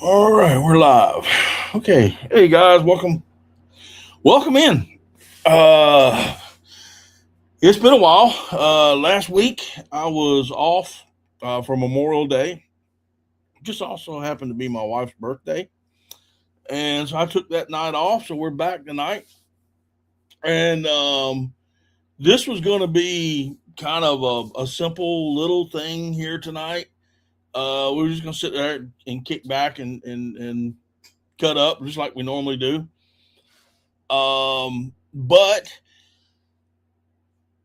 All right, we're live. Okay, hey guys, welcome in. Uh, it's been a while. Last week I was off for Memorial Day. Just also happened to be my wife's birthday, and so I took that night off. So we're back tonight, and this was going to be kind of a simple little thing here tonight. We were just going to sit there and kick back and cut up just like we normally do. But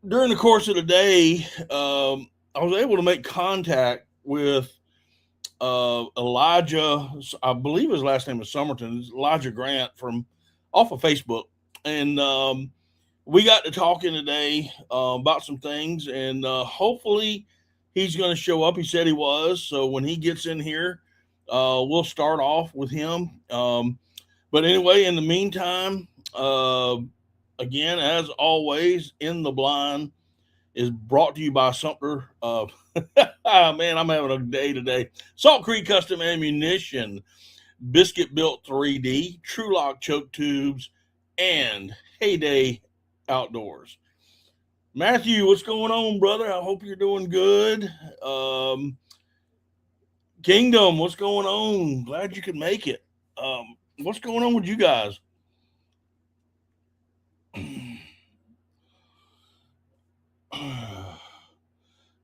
during the course of the day, I was able to make contact with Elijah. I believe his last name is Somerton. It's Elijah Grant from off of Facebook, and we got to talking today about some things, and hopefully he's going to show up. He said he was, so when he gets in here, we'll start off with him. But anyway, in the meantime, again, as always, In the Blind is brought to you by Sumter. Man, I'm having a day today. Salt Creek Custom Ammunition, Biscuit Built 3D, True Lock Choke Tubes, and Heyday Outdoors. Matthew, what's going on, brother? I hope you're doing good. Um, Kingdom, what's going on? Glad you could make it. What's going on with you guys?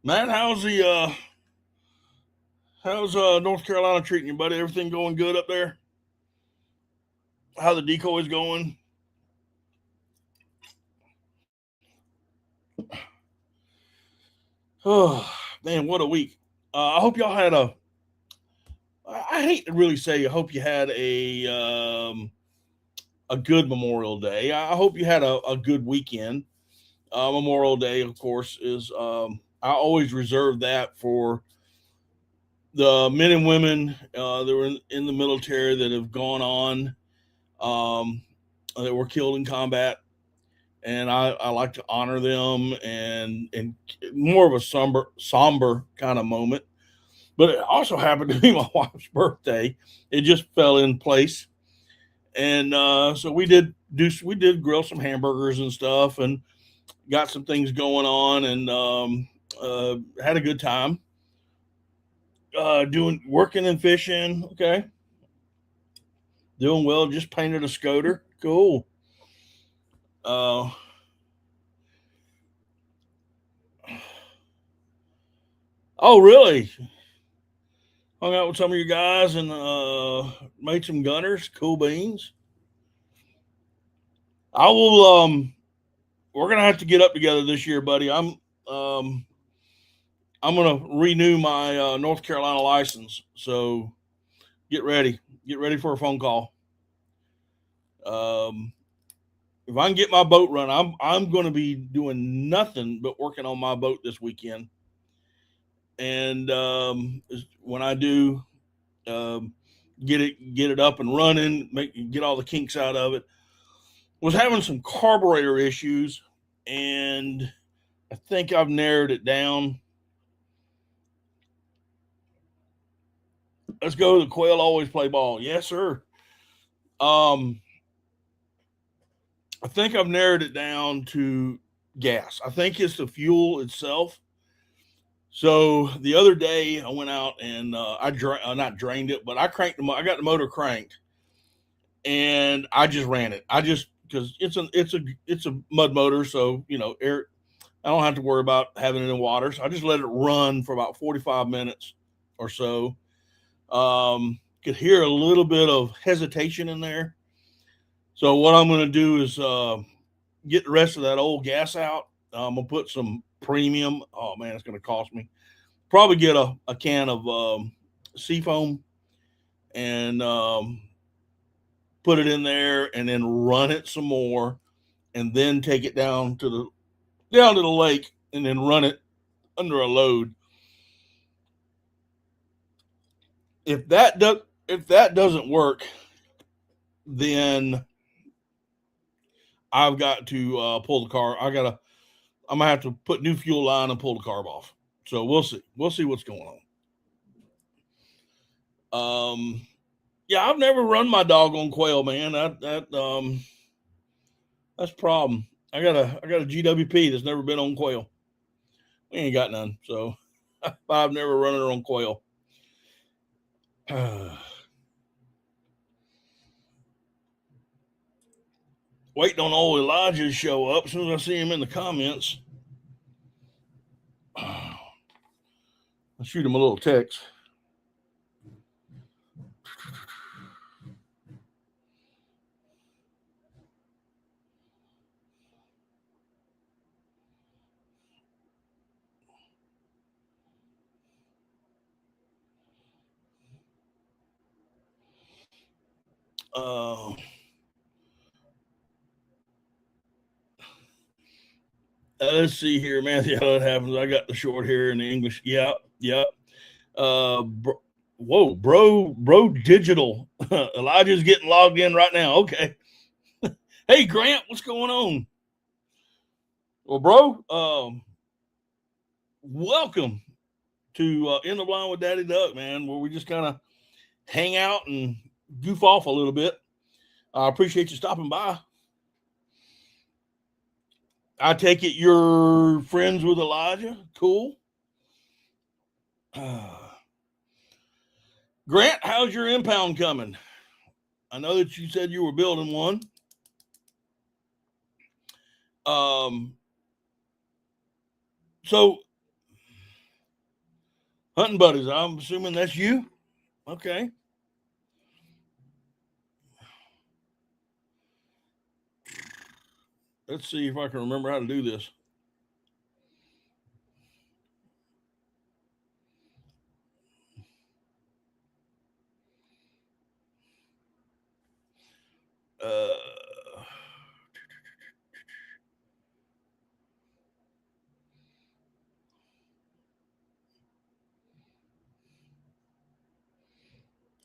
Matt, how's North Carolina treating you, buddy? Everything going good up there? How the decoys going? Oh man, what a week! I hope y'all had a. I hate to really say. I hope you had a good Memorial Day. I hope you had a good weekend. Memorial Day, of course, is I always reserve that for the men and women that were in the military that have gone on, that were killed in combat, and I like to honor them and more of a somber kind of moment. But it also happened to be my wife's birthday. It just fell in place, and so we did grill some hamburgers and stuff, and got some things going on, and had a good time. Doing working and fishing. Okay, doing well. Just painted a Scoter. Cool. Uh, oh, really? Hung out with some of your guys and made some gunners. Cool beans. I will. We're gonna have to get up together this year, buddy. Um, I'm gonna renew my North Carolina license. So get ready. Get ready for a phone call. Um, if I can get my boat run, I'm going to be doing nothing but working on my boat this weekend. And when I do, um, get it up and running, get all the kinks out of it. Was having some carburetor issues, and I think I've narrowed it down. Let's go. The quail always play ball. Yes, sir. Um, I think I've narrowed it down to gas. I think it's the fuel itself. So the other day I went out and not drained it, but I cranked I got the motor cranked, and I just ran it. I just because it's a mud motor, so air. I don't have to worry about having it in water. So I just let it run for about 45 minutes or so. Could hear a little bit of hesitation in there. So what I'm going to do is get the rest of that old gas out. I'm gonna put some premium. Oh man, it's going to cost me. Probably get a can of seafoam and put it in there, and then run it some more, and then take it down to the lake, and then run it under a load. If that does if that doesn't work, then I've got to pull the car. I'm gonna have to put new fuel line and pull the carb off. So we'll see. We'll see what's going on. Yeah, I've never run my dog on quail, man. That's a problem. I got a GWP that's never been on quail. We ain't got none, so I've never run her on quail. Waiting on old Elijah to show up. As soon as I see him in the comments, I'll shoot him a little text. Let's see here, Matthew, how that happens. I got the short hair in the English. Yep. Bro, digital. Elijah's getting logged in right now. Okay. Hey, Grant, what's going on? Well, bro, welcome to In the Blind with Daddy Duck, man, where we just kind of hang out and goof off a little bit. I appreciate you stopping by. I take it you're friends with Elijah. Cool. Grant, how's your impound coming? I know that you said you were building one. So hunting buddies, I'm assuming that's you. Okay. Let's see if I can remember how to do this.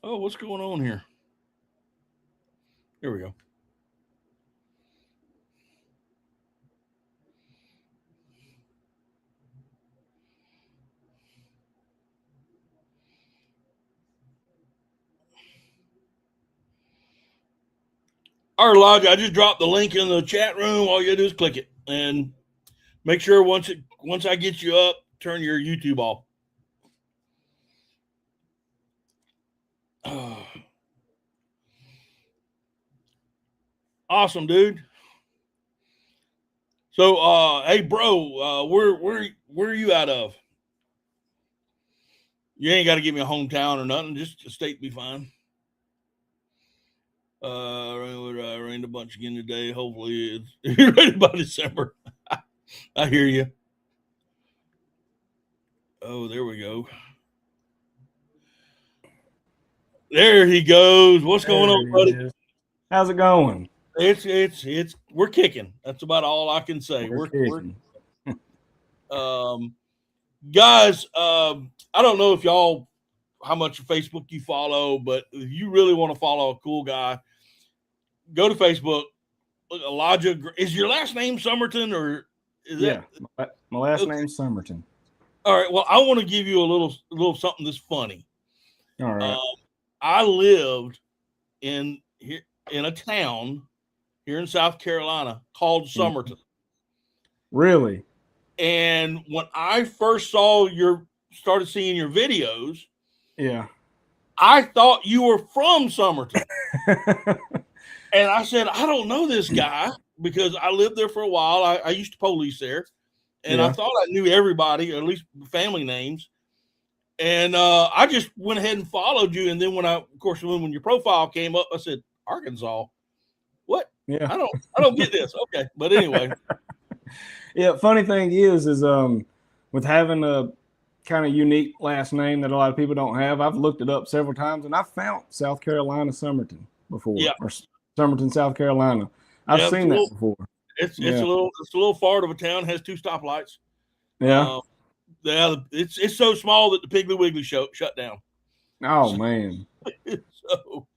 Oh, what's going on here? Here we go. All right, Elijah, I just dropped the link in the chat room. All you gotta do is click it and make sure once I get you up, turn your YouTube off. Awesome, dude. So, hey, bro, where are you out of? You ain't got to give me a hometown or nothing. Just a state be fine. Rained a bunch again today. Hopefully it's ready by December. I hear you. Oh, there we go. There he goes. What's going on, buddy? How's it going? It's we're kicking. That's about all I can say. We're guys, I don't know if y'all how much Facebook you follow, but if you really want to follow a cool guy, go to Facebook. Look, Elijah, is your last name Somerton or is that? My last name's Somerton. All right. Well, I want to give you a little something that's funny. All right. I lived in a town here in South Carolina called Somerton. Really? And when I first started seeing your videos, yeah, I thought you were from Somerton. And I said, I don't know this guy because I lived there for a while. I used to police there. And I thought I knew everybody, or at least family names. And I just went ahead and followed you. And then when your profile came up, I said, Arkansas. What? Yeah. I don't get this. Okay. But anyway. Yeah. Funny thing is with having a kind of unique last name that a lot of people don't have, I've looked it up several times and I found South Carolina Somerton before. Yeah. Or Somerton, South Carolina. I've seen that before. It's a little far of a town, has 2 stoplights. Yeah. It's so small that the Piggly Wiggly show shut down. Oh man. So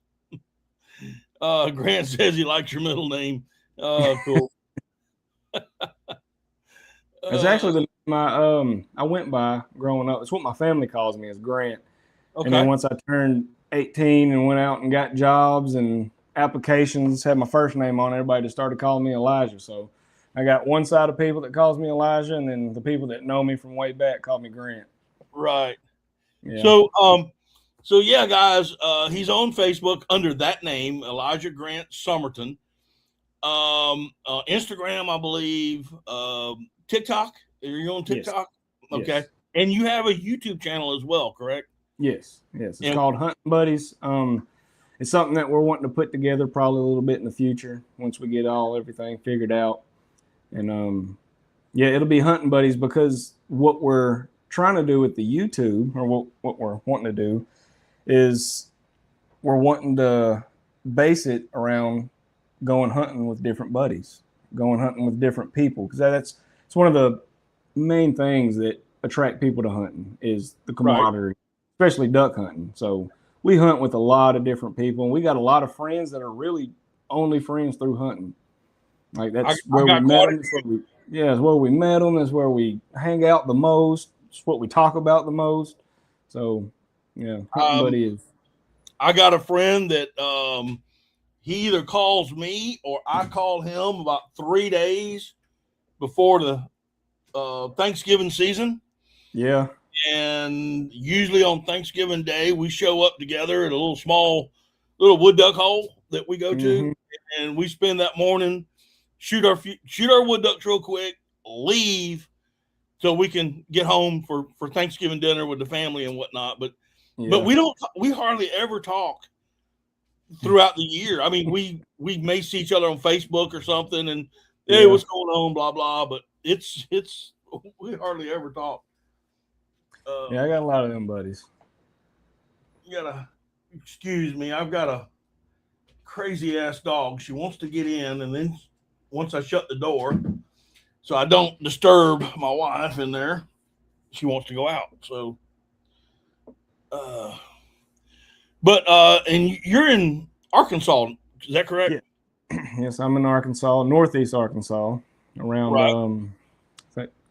Grant says he likes your middle name. Cool. It's actually I went by growing up. It's what my family calls me, is Grant. Okay. And then once I turned 18 and went out and got jobs and applications, had my first name on. Everybody just started calling me Elijah. So I got one side of people that calls me Elijah, and then the people that know me from way back call me Grant. Right. Yeah. So yeah, guys, he's on Facebook under that name, Elijah Grant Somerton. Instagram, I believe. TikTok. Are you on TikTok? Yes. Okay. Yes. And you have a YouTube channel as well, correct? Yes. It's called Hunting Buddies. It's something that we're wanting to put together probably a little bit in the future once we get everything figured out. And yeah, it'll be Hunting Buddies, because what we're trying to do with the YouTube, or what we're wanting to do, is we're wanting to base it around going hunting with different buddies, going hunting with different people, because it's one of the main things that attract people to hunting is the camaraderie, especially duck hunting. So we hunt with a lot of different people, and we got a lot of friends that are really only friends through hunting. Like that's where we met them. It's where we met them. That's where we hang out the most. It's what we talk about the most. So yeah, Hunting Buddy is. I got a friend that he either calls me or I call him about 3 days before the Thanksgiving season. Yeah. And usually on Thanksgiving Day, we show up together at a little wood duck hole that we go to, and we spend that morning, shoot our wood ducks real quick, leave so we can get home for Thanksgiving dinner with the family and whatnot. But we hardly ever talk throughout the year. I mean, we may see each other on Facebook or something, and hey, what's going on, blah blah. But it's we hardly ever talk. Yeah, I got a lot of them buddies. Excuse me, I've got a crazy ass dog. She wants to get in, and then once I shut the door, so I don't disturb my wife in there, she wants to go out. So, and you're in Arkansas, is that correct? Yeah. Yes, I'm in Arkansas, northeast Arkansas, around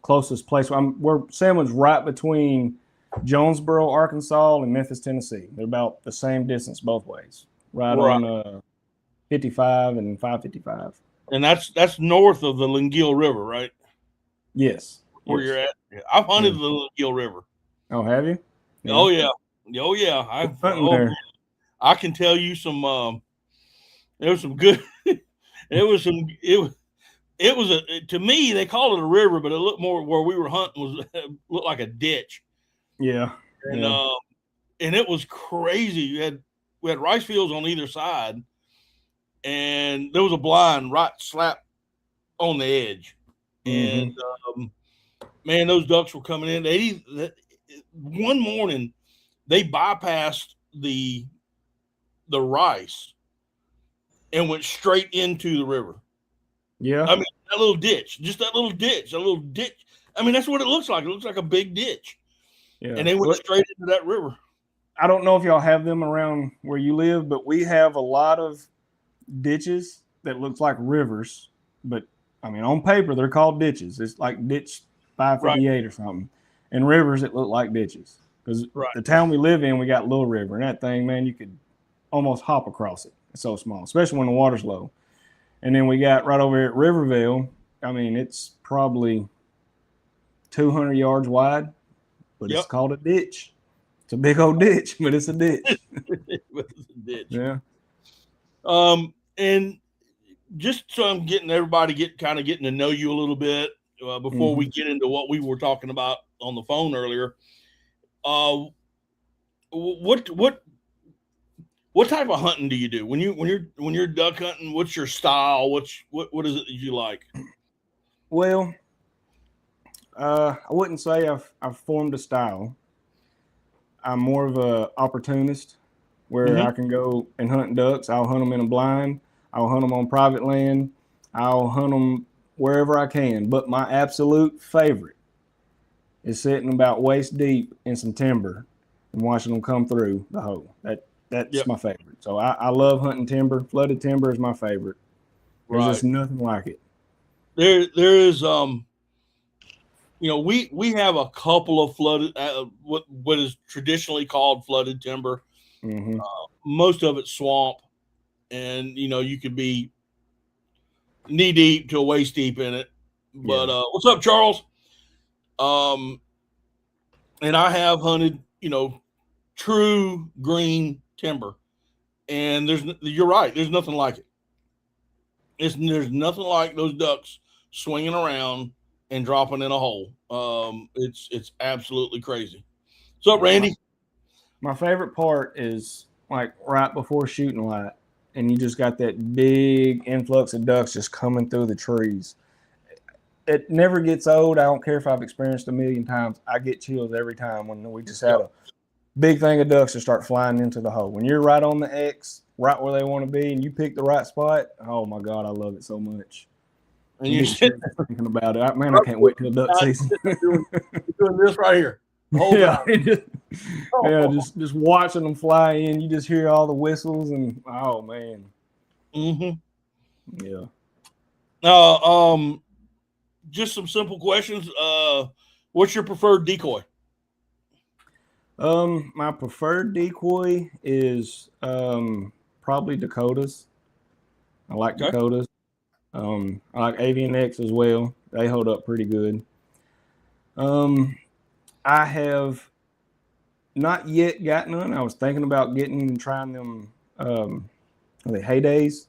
closest place. We're sandwiched right between Jonesboro, Arkansas, and Memphis, Tennessee. They're about the same distance both ways, right. On 55 and 555. And that's north of the Lingill River, right? Yes. Where you're at? Yeah. I've hunted the Lingill River. Oh, have you? Yeah. Oh yeah. There. I can tell you some. There was some good. It was to me, they call it a river, but it looked more where we were hunting looked like a ditch. Yeah. And it was crazy. We had rice fields on either side, and there was a blind right slap on the edge. And man, those ducks were coming in. One morning they bypassed the rice and went straight into the river. Yeah. I mean, that little ditch. I mean, that's what it looks like. It looks like a big ditch. Yeah. And they went straight into that river. I don't know if y'all have them around where you live, but we have a lot of ditches that looks like rivers. But, I mean, on paper, they're called ditches. It's like ditch 558 or something. And rivers that look like ditches. Because the town we live in, we got Little River. And that thing, man, you could almost hop across it. It's so small, especially when the water's low. And then we got right over here at Riverville. I mean, it's probably 200 yards wide, but it's called a ditch. It's a big old ditch, but it's a ditch. It's a ditch. Yeah. And just so I'm getting everybody getting to know you a little bit before we get into what we were talking about on the phone earlier. What type of hunting do you do when you're duck hunting? What's your style? What is it that you like? Well, I wouldn't say I've formed a style. I'm more of a opportunist where I can go and hunt ducks. I'll hunt them in a blind. I'll hunt them on private land. I'll hunt them wherever I can. But my absolute favorite is sitting about waist deep in some timber and watching them come through the hole. That's my favorite. So I love hunting timber. Flooded timber is my favorite. There's just nothing like it. There is we have a couple of flooded what is traditionally called flooded timber. Mm-hmm. Most of it's swamp, and you could be knee deep to waist deep in it. But what's up, Charles? Um, and I have hunted, true green timber, and you're right. There's nothing like it. There's nothing like those ducks swinging around and dropping in a hole. It's absolutely crazy. What's up, Randy? My favorite part is like right before shooting light, and you just got that big influx of ducks just coming through the trees. It never gets old. I don't care if I've experienced a million times. I get chills every time when we just had a big thing of ducks to start flying into the hole. When you're right on the X, right where they want to be, and you pick the right spot, oh my God, I love it so much. And you're thinking about it. Man, I can't wait till duck season. You're doing this right here. Just watching them fly in. You just hear all the whistles, and oh man. Mm-hmm. Yeah. Just some simple questions. What's your preferred decoy? My preferred decoy is probably Dakotas. I like Dakotas. I like Avian X as well. They hold up pretty good. I have not yet got none. I was thinking about getting and trying them. Are they Heydays?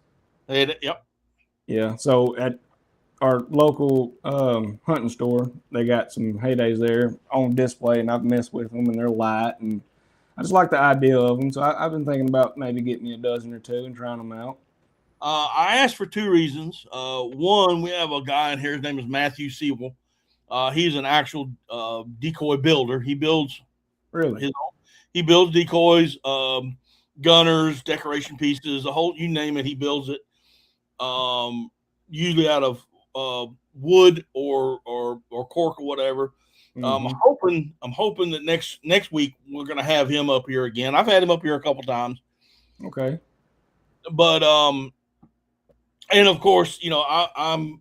Yep. Yeah. So at our local hunting store, they got some Heydays there on display, and I've messed with them, and they're light, and I just like the idea of them. So I've been thinking about maybe getting me a dozen or two and trying them out. I asked for two reasons. One, we have a guy in here. His name is Matthew Siebel. He's an actual decoy builder. He builds he builds decoys, gunners, decoration pieces, you name it, he builds it. Usually out of wood or cork or whatever. Mm-hmm. I'm hoping that next week we're going to have him up here again. I've had him up here a couple times. Okay. But and of course, I'm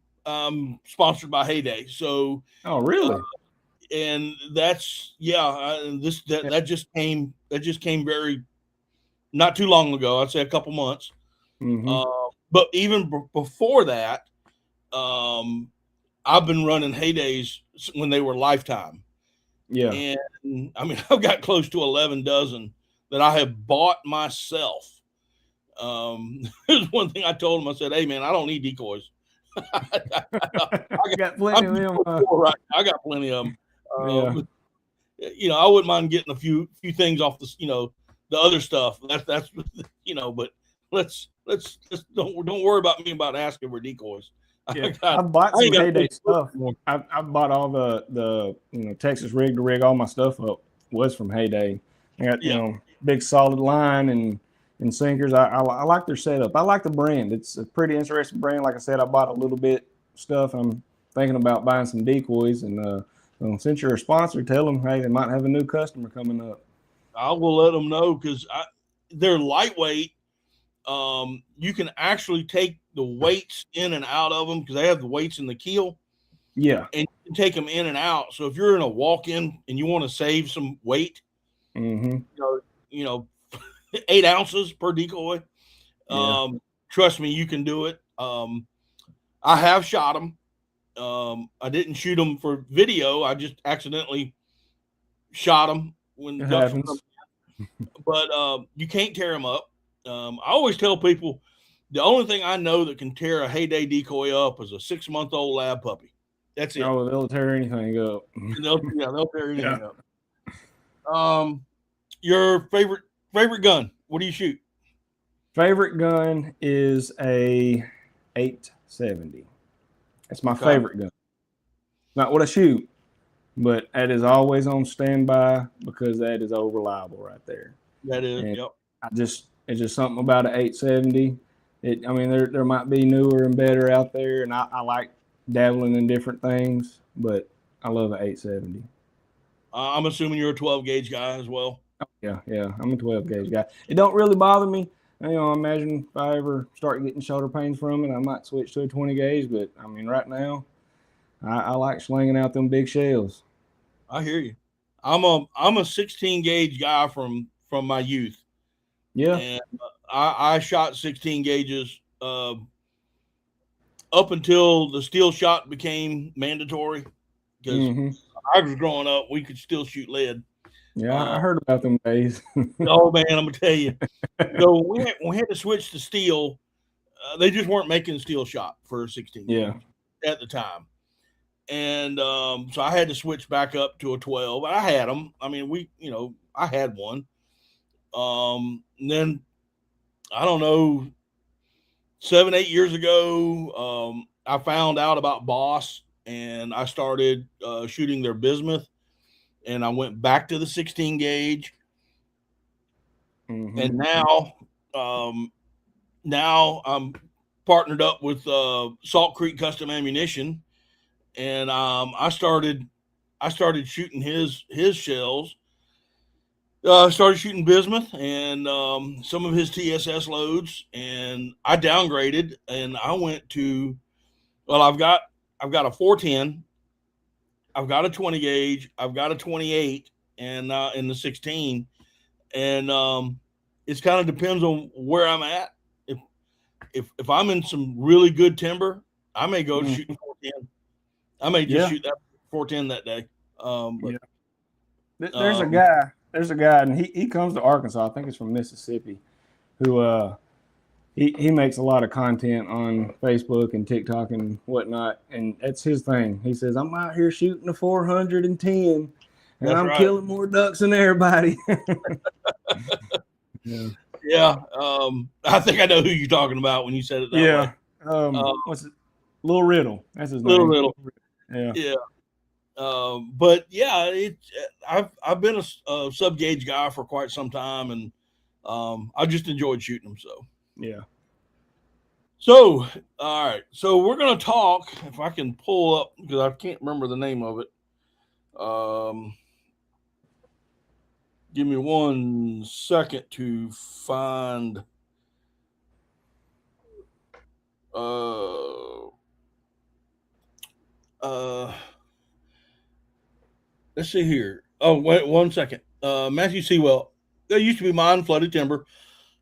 sponsored by Heyday. So oh really? And that's that just came very not too long ago. I'd say a couple months. Mm-hmm. But even before that, I've been running Heydays when they were Lifetime. Yeah. And I mean, I've got close to 11 dozen that I have bought myself. There's one thing I told him. I said, "Hey man, I don't need decoys. I got plenty of them. Right. I got plenty of them. I wouldn't mind getting a few things off the other stuff. That's but let's don't worry about me about asking for decoys. Yeah. I bought some Heyday stuff. I bought all the Texas rig to rig all my stuff up was from Heyday. I got big solid line and sinkers. I like their setup. I like the brand. It's a pretty interesting brand. Like I said, I bought a little bit stuff. I'm thinking about buying some decoys, and since you're a sponsor, tell them, hey, they might have a new customer coming up. I will let them know because they're lightweight. You can actually take the weights in and out of them because they have the weights in the keel. Yeah. And you can take them in and out. So if you're in a walk-in and you want to save some weight, 8 ounces per decoy, trust me, you can do it. I have shot them. I didn't shoot them for video. I just accidentally shot them when it happens. But you can't tear them up. I always tell people the only thing I know that can tear a Heyday decoy up is a 6-month-old lab puppy. That's it. Oh, they'll tear anything up. They'll tear anything up. Your favorite gun? What do you shoot? Favorite gun is a 870. That's my favorite gun. Not what I shoot, but that is always on standby because that is reliable right there. That is. And yep. It's just something about an 870. There might be newer and better out there, and I like dabbling in different things, but I love an 870. I'm assuming you're a 12 gauge guy as well. Yeah, I'm a 12 gauge guy. It don't really bother me. I imagine if I ever start getting shoulder pains from it, I might switch to a 20 gauge. But I mean, right now, I like slinging out them big shells. I hear you. I'm a 16 gauge guy from my youth. Yeah. And I shot 16 gauges up until the steel shot became mandatory. Because I was growing up, we could still shoot lead. Yeah, I heard about them days. Oh man, I'm gonna tell you. So we had to switch to steel. They just weren't making steel shot for 16 Yeah. gauge at the time, and so I had to switch back up to a 12. I had them. I mean, I had one. And then I don't know, 7-8 years ago, I found out about Boss, and I started shooting their bismuth, and I went back to the 16 gauge, and now I'm partnered up with Salt Creek Custom Ammunition, and I started shooting his shells. I started shooting bismuth and some of his TSS loads, and I downgraded and I went to, well, I've got a 410, I've got a 20 gauge, I've got a 28, and in the 16, and it kind of depends on where I'm at. If I'm in some really good timber, I may go shooting 410. I may just shoot that 410 that day. There's a guy, and he comes to Arkansas. I think he's from Mississippi, who he makes a lot of content on Facebook and TikTok and whatnot, and that's his thing. He says, I'm out here shooting a 410, and I'm killing more ducks than everybody. Yeah. I think I know who you're talking about when you said it that way. What's it? Lil Riddle. That's his name. Lil Riddle. Yeah. But yeah, I've been a sub gauge guy for quite some time, and I just enjoyed shooting them. So yeah. So all right, so we're gonna talk. If I can pull up, because I can't remember the name of it. Give me 1 second to find. Let's see here. Oh, wait 1 second. Matthew Sewell. There used to be mine flooded timber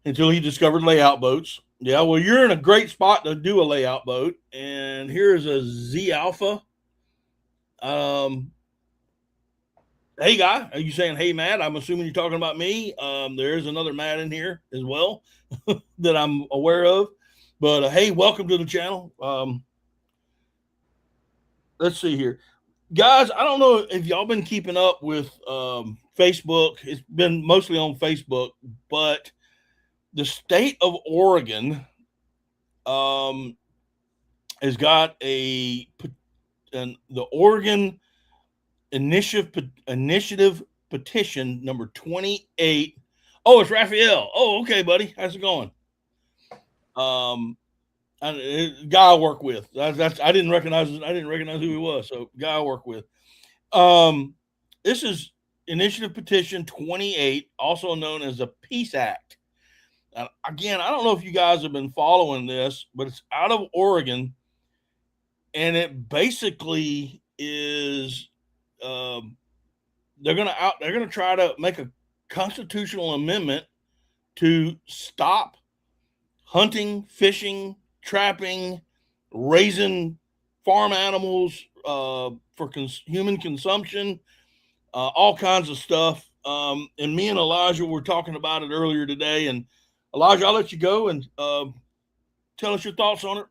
until he discovered layout boats. Yeah, well, you're in a great spot to do a layout boat. And here's a Z Alpha. Hey, guy, are you saying, hey, Matt? I'm assuming you're talking about me. There is another Matt in here as well that I'm aware of. But, hey, welcome to the channel. Let's see here. Guys, I don't know if y'all been keeping up with Facebook. It's been mostly on Facebook, but the state of Oregon has got the Oregon Initiative petition number 28. Oh, it's Raphael. Oh, okay, buddy. How's it going? Guy I work with. I didn't recognize who he was. So guy I work with. This is Initiative Petition 28, also known as the Peace Act. Again, I don't know if you guys have been following this, but it's out of Oregon, and it basically is they're gonna try to make a constitutional amendment to stop hunting, fishing, trapping, raising farm animals for human consumption, all kinds of stuff. And me and Elijah were talking about it earlier today. And Elijah, I'll let you go and tell us your thoughts on it.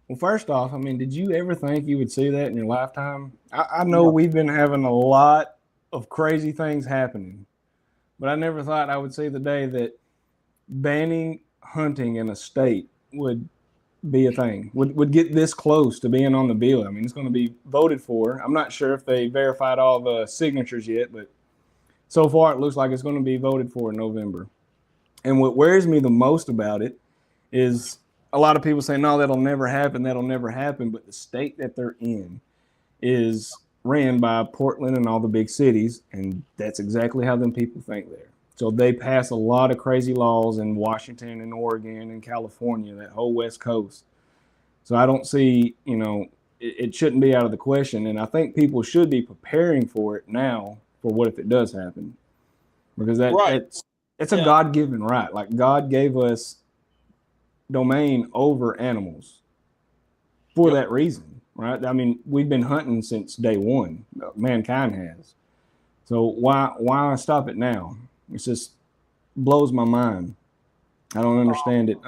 Well, first off, I mean, did you ever think you would see that in your lifetime? I know we've been having a lot of crazy things happening, but I never thought I would see the day that banning hunting in a state would be a thing, would get this close to being on the bill. I mean, it's going to be voted for. I'm not sure if they verified all the signatures yet, but so far it looks like it's going to be voted for in November. And what worries me the most about it is a lot of people say, no, that'll never happen. But the state that they're in is ran by Portland and all the big cities, and that's exactly how them people think there. So they pass a lot of crazy laws in Washington and Oregon and California, that whole West Coast. So I don't see, it shouldn't be out of the question. And I think people should be preparing for it now for what if it does happen. Because it's a God-given right. Like God gave us domain over animals for that reason, right? I mean, we've been hunting since day one. Mankind has. So why stop it now? It just blows my mind. I don't understand it.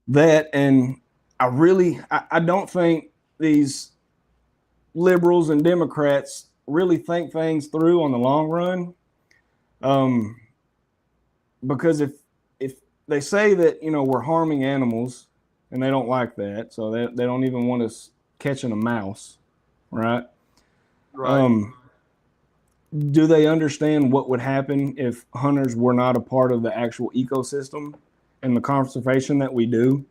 That, and I don't think these liberals and Democrats really think things through on the long run. Because if they say that, you know, we're harming animals and they don't like that, so they don't even want us catching a mouse, right? Right. Do they understand what would happen if hunters were not a part of the actual ecosystem and the conservation that we do?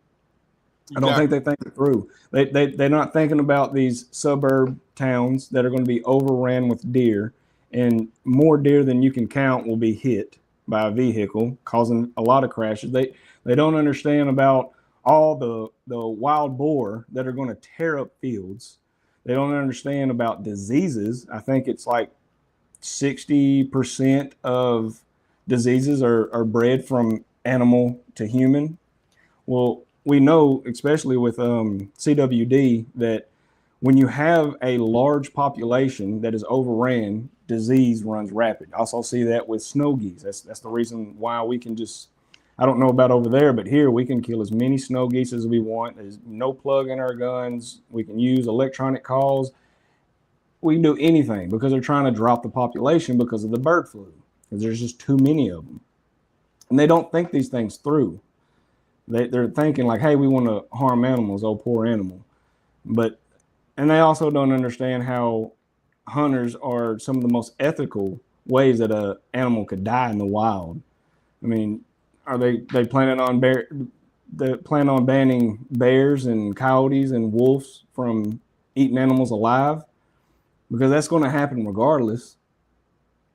I don't think they think it through. They're not thinking about these suburb towns that are going to be overran with deer, and more deer than you can count will be hit by a vehicle, causing a lot of crashes. They don't understand about all the wild boar that are going to tear up fields. They don't understand about diseases. I think it's like 60% of diseases are bred from animal to human. Well, we know, especially with CWD, that when you have a large population that is overran, disease runs rapid. I also see that with snow geese. That's the reason why we can just, I don't know about over there, but here we can kill as many snow geese as we want. There's no plug in our guns. We can use electronic calls. We can do anything because they're trying to drop the population because of the bird flu, because there's just too many of them. And they don't think these things through. They're thinking like, hey, we want to harm animals, oh, poor animal. And they also don't understand how hunters are some of the most ethical ways that an animal could die in the wild. I mean, are they planning on banning bears and coyotes and wolves from eating animals alive? Because that's going to happen regardless.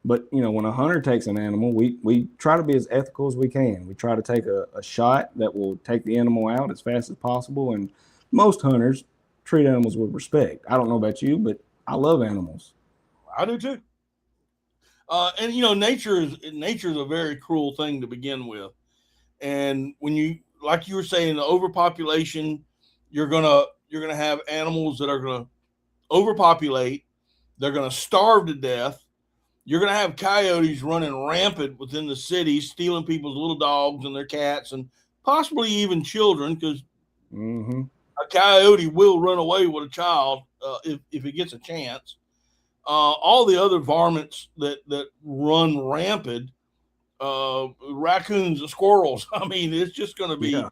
But, you know, when a hunter takes an animal, we try to be as ethical as we can. We try to take a shot that will take the animal out as fast as possible. And most hunters treat animals with respect. I don't know about you, but I love animals. I do too. And you know, nature is a very cruel thing to begin with. And when you, like you were saying, the overpopulation, you're gonna have animals that are gonna overpopulate. They're gonna starve to death. You're going to have coyotes running rampant within the city, stealing people's little dogs and their cats and possibly even children, because a coyote will run away with a child if it gets a chance. All the other varmints that run rampant, raccoons and squirrels. I mean, it's just going to be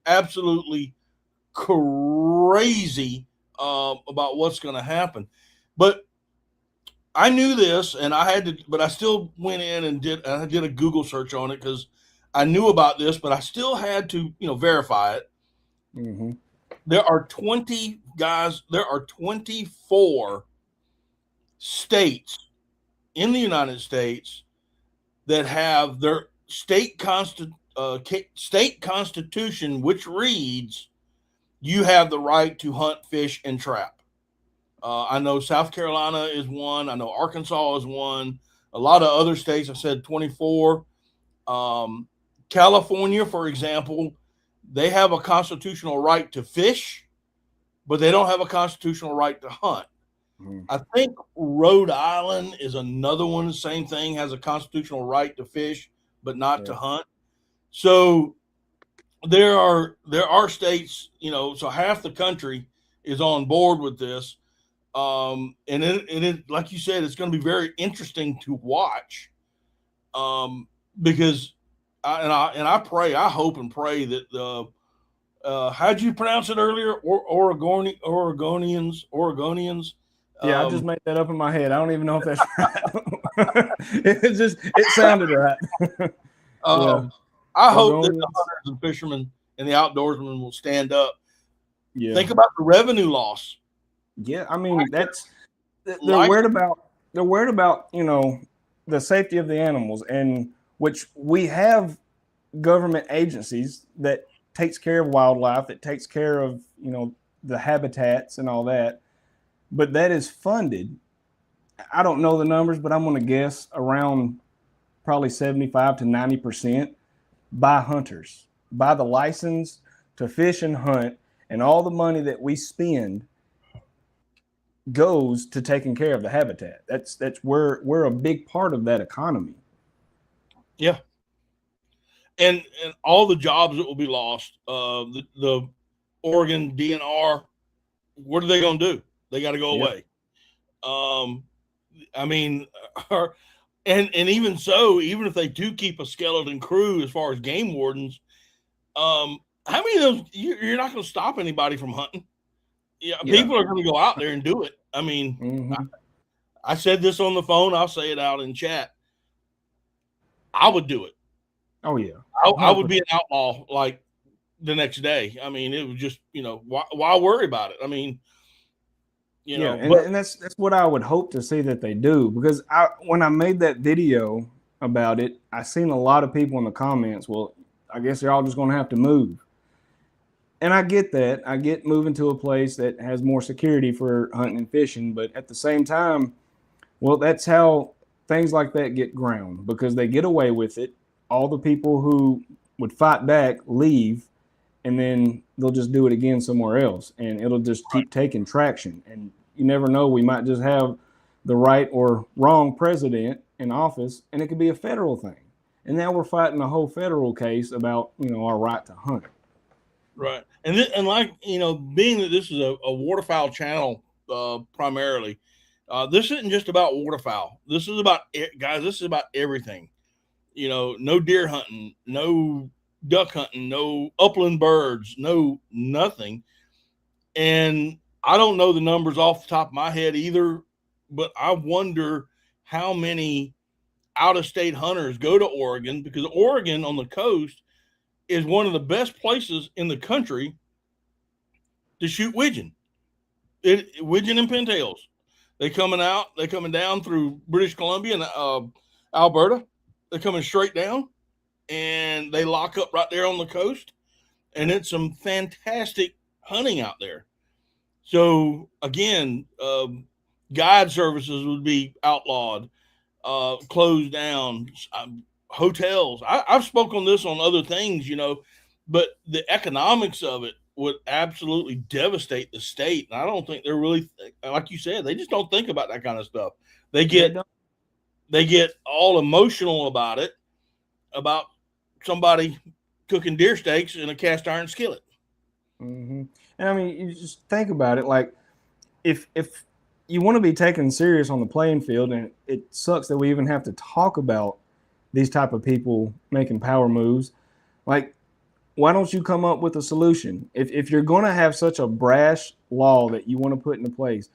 absolutely crazy about what's going to happen. But I knew this, and but I still went in and did a Google search on it because I knew about this, but I still had to, you know, verify it. There are 24 states in the United States that have their state constitution, which reads, you have the right to hunt, fish, and trap. I know South Carolina is one. I know Arkansas is one. A lot of other states, I said 24. California, for example, they have a constitutional right to fish, but they don't have a constitutional right to hunt. I think Rhode Island is another one. The same thing, has a constitutional right to fish, but not to hunt. So there are states, you know, so half the country is on board with this. And it, like you said, it's going to be very interesting to watch, because I pray, I hope and pray that how'd you pronounce it earlier? Oregonians. Yeah, I just made that up in my head. I don't even know if that's right. It sounded right. I hope that the hunters and fishermen and the outdoorsmen will stand up. Yeah. Think about the revenue loss. Yeah, I mean, they're worried about, you know, the safety of the animals, and which we have government agencies that takes care of wildlife, that takes care of, you know, the habitats and all that. But that is funded. I don't know the numbers, but I'm going to guess around probably 75 to 90% by hunters, by the license to fish and hunt, and all the money that we spend goes to taking care of the habitat. That's we're a big part of that economy. Yeah. And all the jobs that will be lost, the Oregon DNR, what are they going to do? They got to go away. I mean, and even so, even if they do keep a skeleton crew as far as game wardens, how many of those, you're not going to stop anybody from hunting. People are going to go out there and do it. I mean, I said this on the phone. I'll say it out in chat. I would do it. Oh yeah. I would be an outlaw like the next day. I mean, it was just, why worry about it? I mean, and that's what I would hope to see that they do, because when I made that video about it, I seen a lot of people in the comments, well, I guess they're all just going to have to move. And I get that. I get moving to a place that has more security for hunting and fishing, but at the same time, well, that's how things like that get ground, because they get away with it. All the people who would fight back leave, and then they'll just do it again somewhere else, and it'll just keep taking traction. And you never know, we might just have the right or wrong president in office, and it could be a federal thing. And now we're fighting a whole federal case about, our right to hunt. Right. And being that this is a waterfowl channel primarily, this isn't just about waterfowl. This is about, guys, this is about everything. No deer hunting, no duck hunting, no upland birds, no nothing. And I don't know the numbers off the top of my head either, but I wonder how many out-of-state hunters go to Oregon, because Oregon on the coast is one of the best places in the country to shoot widgeon. Widgeon and pintails. They're coming down through British Columbia and Alberta. They're coming straight down, and they lock up right there on the coast, and it's some fantastic hunting out there. So again, guide services would be outlawed, closed down. Hotels. I've spoken on this on other things, but the economics of it would absolutely devastate the state. And I don't think they're really, like you said, they just don't think about that kind of stuff. They get all emotional about it, about somebody cooking deer steaks in a cast iron skillet. Mm-hmm. And I mean, you just think about it. Like, if you want to be taken serious on the playing field, and it sucks that we even have to talk about these type of people making power moves, like, why don't you come up with a solution? If you're going to have such a brash law that you want to put into place,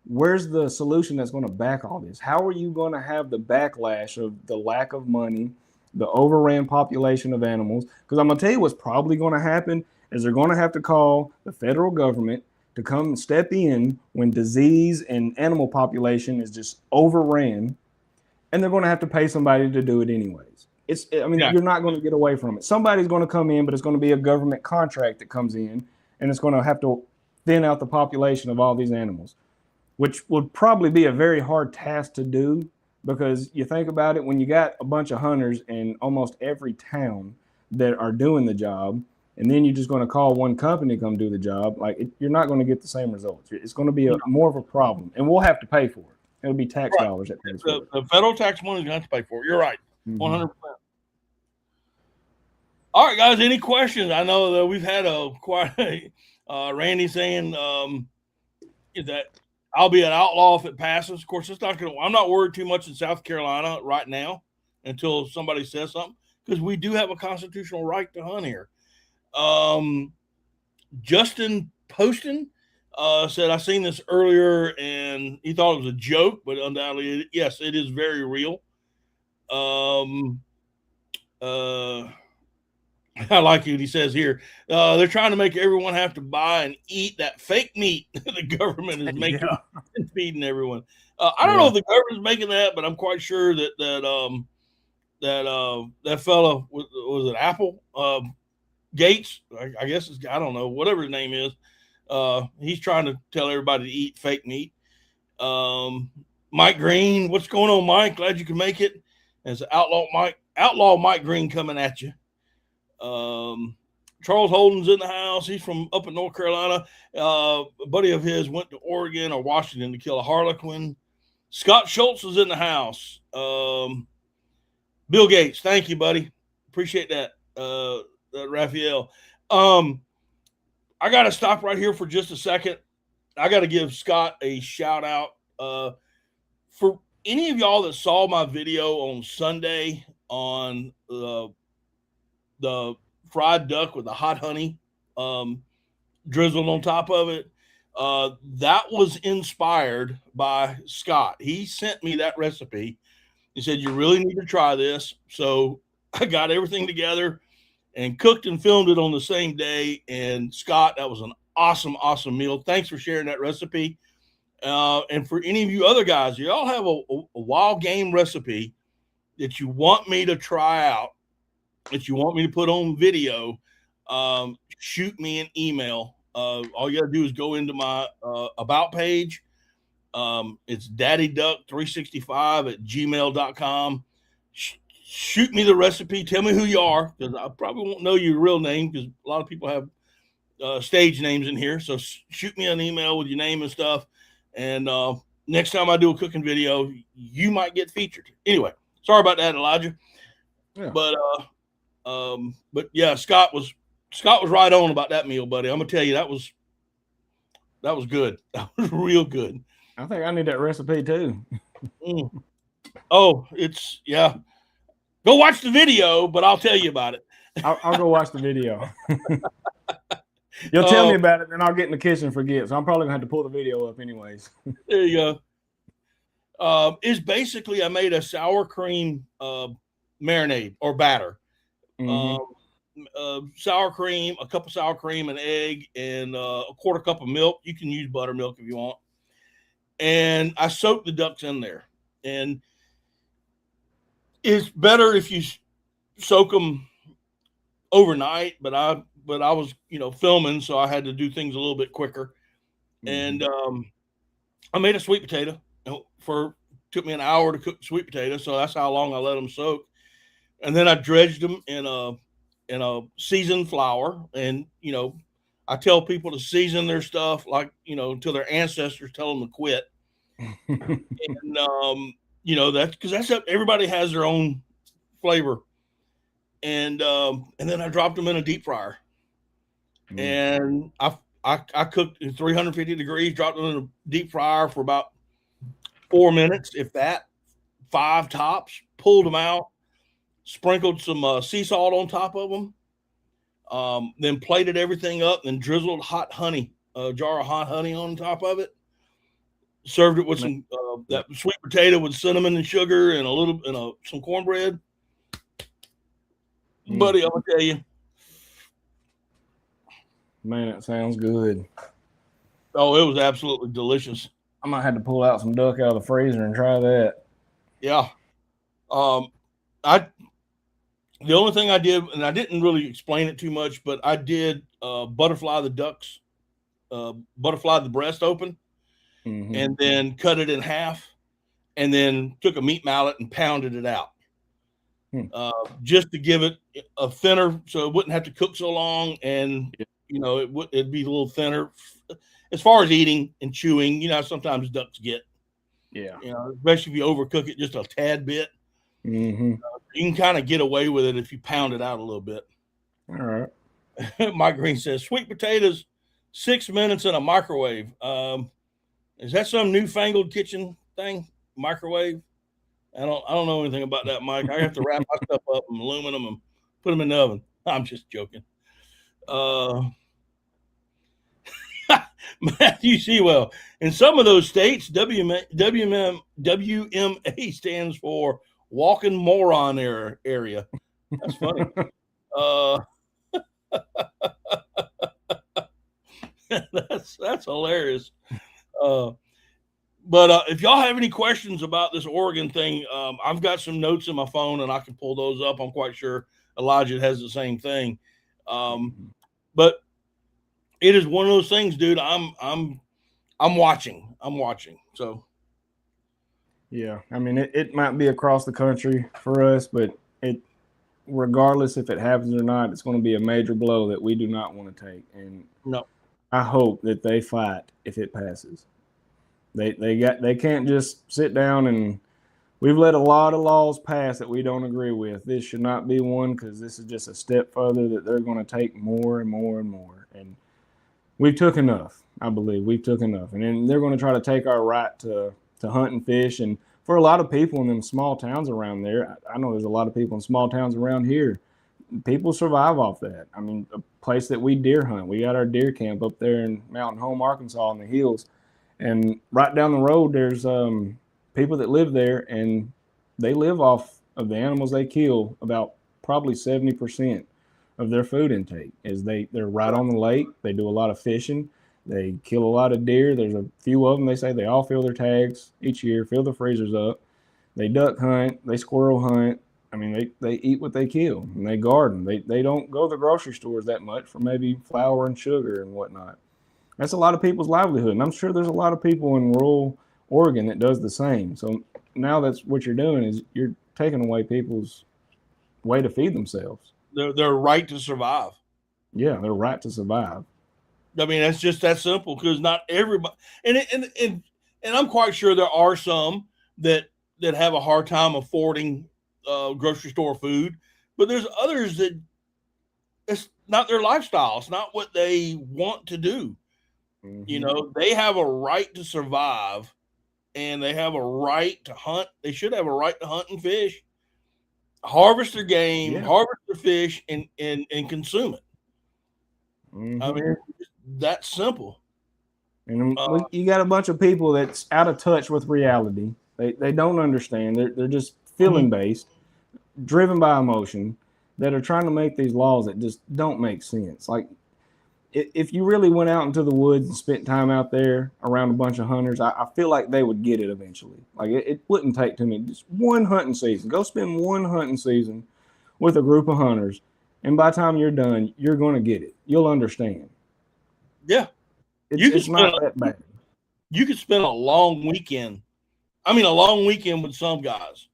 where's the solution that's going to back all this? How are you going to have the backlash of the lack of money, the overran population of animals? Because I'm going to tell you what's probably going to happen is they're going to have to call the federal government to come and step in when disease and animal population is just overran, and they're going to have to pay somebody to do it anyways. You're not going to get away from it. Somebody's going to come in, but it's going to be a government contract that comes in, and it's going to have to thin out the population of all these animals, which would probably be a very hard task to do, because you think about it, when you got a bunch of hunters in almost every town that are doing the job, and then you're just going to call one company to come do the job, you're not going to get the same results. It's going to be more of a problem, and we'll have to pay for it. It'll be tax dollars that pays for it. The federal tax money is going to have to pay for it. You're right. 100%. All right, guys, any questions? I know that we've had Randy saying that I'll be an outlaw if it passes. Of course, I'm not worried too much in South Carolina right now until somebody says something, because we do have a constitutional right to hunt here. Justin Poston said, I seen this earlier and he thought it was a joke, but undoubtedly, yes, it is very real. I like what he says here. They're trying to make everyone have to buy and eat that fake meat the government is making and feeding everyone. I don't know if the government's making that, but I'm quite sure that fella was it Apple Gates? I guess I don't know, whatever his name is. He's trying to tell everybody to eat fake meat. Mike Green, what's going on, Mike? Glad you can make it. And it's Outlaw Mike Green coming at you. Charles Holden's in the house. He's from up in North Carolina. A buddy of his went to Oregon or Washington to kill a harlequin. Scott Schultz is in the house. Bill Gates, thank you, buddy. Appreciate that, Raphael. I got to stop right here for just a second. I got to give Scott a shout out. For any of y'all that saw my video on Sunday on the fried duck with the hot honey drizzled on top of it, that was inspired by Scott. He sent me that recipe. He said, you really need to try this. So I got everything together and cooked and filmed it on the same day. And Scott, that was an awesome, awesome meal. Thanks for sharing that recipe. And for any of you other guys, y'all have a wild game recipe that you want me to try out, that you want me to put on video, shoot me an email. All you got to do is go into my about page. It's daddyduck365@gmail.com. Shoot me the recipe. Tell me who you are, because I probably won't know your real name, because a lot of people have stage names in here. So shoot me an email with your name and stuff. And next time I do a cooking video, you might get featured. Anyway, sorry about that, Elijah. Yeah. But yeah, Scott was right on about that meal, buddy. I'm gonna tell you, that was good. That was real good. I think I need that recipe too. Oh, it's, yeah. Go watch the video, but I'll tell you about it. I'll go watch the video. You'll tell me about it, then I'll get in the kitchen and forget. So I'm probably gonna have to pull the video up anyways. There you go. It's basically, I made a sour cream marinade or batter. Sour cream, a cup of sour cream, an egg, and a quarter cup of milk. You can use buttermilk if you want. And I soaked the ducks in there. And it's better if you soak them overnight, but I was, filming, so I had to do things a little bit quicker. And I made a sweet potato. Took me an hour to cook sweet potato, so that's how long I let them soak. And then I dredged them in a seasoned flour. And I tell people to season their stuff until their ancestors tell them to quit. And that's because everybody has their own flavor. And then I dropped them in a deep fryer. And I cooked at 350 degrees, dropped them in a deep fryer for about 4 minutes, if that, 5 tops, pulled them out, sprinkled some sea salt on top of them, then plated everything up, and drizzled hot honey, a jar of hot honey on top of it. Served it with some that sweet potato with cinnamon and sugar and some cornbread. Buddy, I'm gonna tell you, man, that sounds good. Oh, it was absolutely delicious. I might have to pull out some duck out of the freezer and try that. Yeah. The only thing I did, and I didn't really explain it too much, but I did butterfly the breast open, and then cut it in half, and then took a meat mallet and pounded it out. Just to give it a thinner, so it wouldn't have to cook so long, and it'd be a little thinner as far as eating and chewing. Sometimes ducks get, especially if you overcook it just a tad bit. You can kind of get away with it if you pound it out a little bit. All right. Mike Green says sweet potatoes, 6 minutes in a microwave. Is that some newfangled kitchen thing? Microwave? I don't know anything about that, Mike. I have to wrap my stuff up in aluminum and put them in the oven. I'm just joking. Matthew Sewell. In some of those states, WMA stands for walking moron area. That's funny. That's hilarious. But if y'all have any questions about this Oregon thing, I've got some notes in my phone and I can pull those up. I'm quite sure Elijah has the same thing. But it is one of those things, dude. I'm watching. So Yeah, I mean, it might be across the country for us, but regardless if it happens or not, it's going to be a major blow that we do not want to take. And No. I hope that they fight if it passes. They can't just sit down and we've let a lot of laws pass that we don't agree with. This should not be one because this is just a step further that they're going to take more and more and more. And we've took enough. I believe we've took enough, and then they're going to try to take our right to hunt and fish. And for a lot of people in them small towns around there, I know there's a lot of people in small towns around here. People survive off that. I mean, a place that we deer hunt. We got our deer camp up there in Mountain Home, Arkansas, in the hills, and right down the road there's people that live there, and they live off of the animals they kill. About probably 70% of their food intake is they're right on the lake. They do a lot of fishing. They kill a lot of deer. There's a few of them. They say they all fill their tags each year, fill the freezers up. They duck hunt. They squirrel hunt. I mean, they eat what they kill, and they garden. They don't go to the grocery stores that much for maybe flour and sugar and whatnot. That's a lot of people's livelihood, and I'm sure there's a lot of people in rural Oregon that does the same. So now that's what you're doing is you're taking away people's way to feed themselves. Their right to survive. Yeah, their right to survive. I mean, that's just that simple because not everybody, and I'm quite sure there are some that have a hard time affording grocery store food, but there's others that it's not their lifestyle. It's not what they want to do. Mm-hmm. You know, they have a right to survive, and they have a right to hunt. They should have a right to hunt and fish, harvest their game, harvest their fish, and consume it. Mm-hmm. I mean, that's simple. And you got a bunch of people that's out of touch with reality. They don't understand. They're just feeling based, driven by emotion, that are trying to make these laws that just don't make sense. Like if you really went out into the woods and spent time out there around a bunch of hunters, I feel like they would get it eventually. Like it wouldn't take too many. Just one hunting season. Go spend one hunting season with a group of hunters, and by the time you're done, you're going to get it. You'll understand. Yeah. It's not that bad. You could spend a long weekend. I mean, a long weekend with some guys.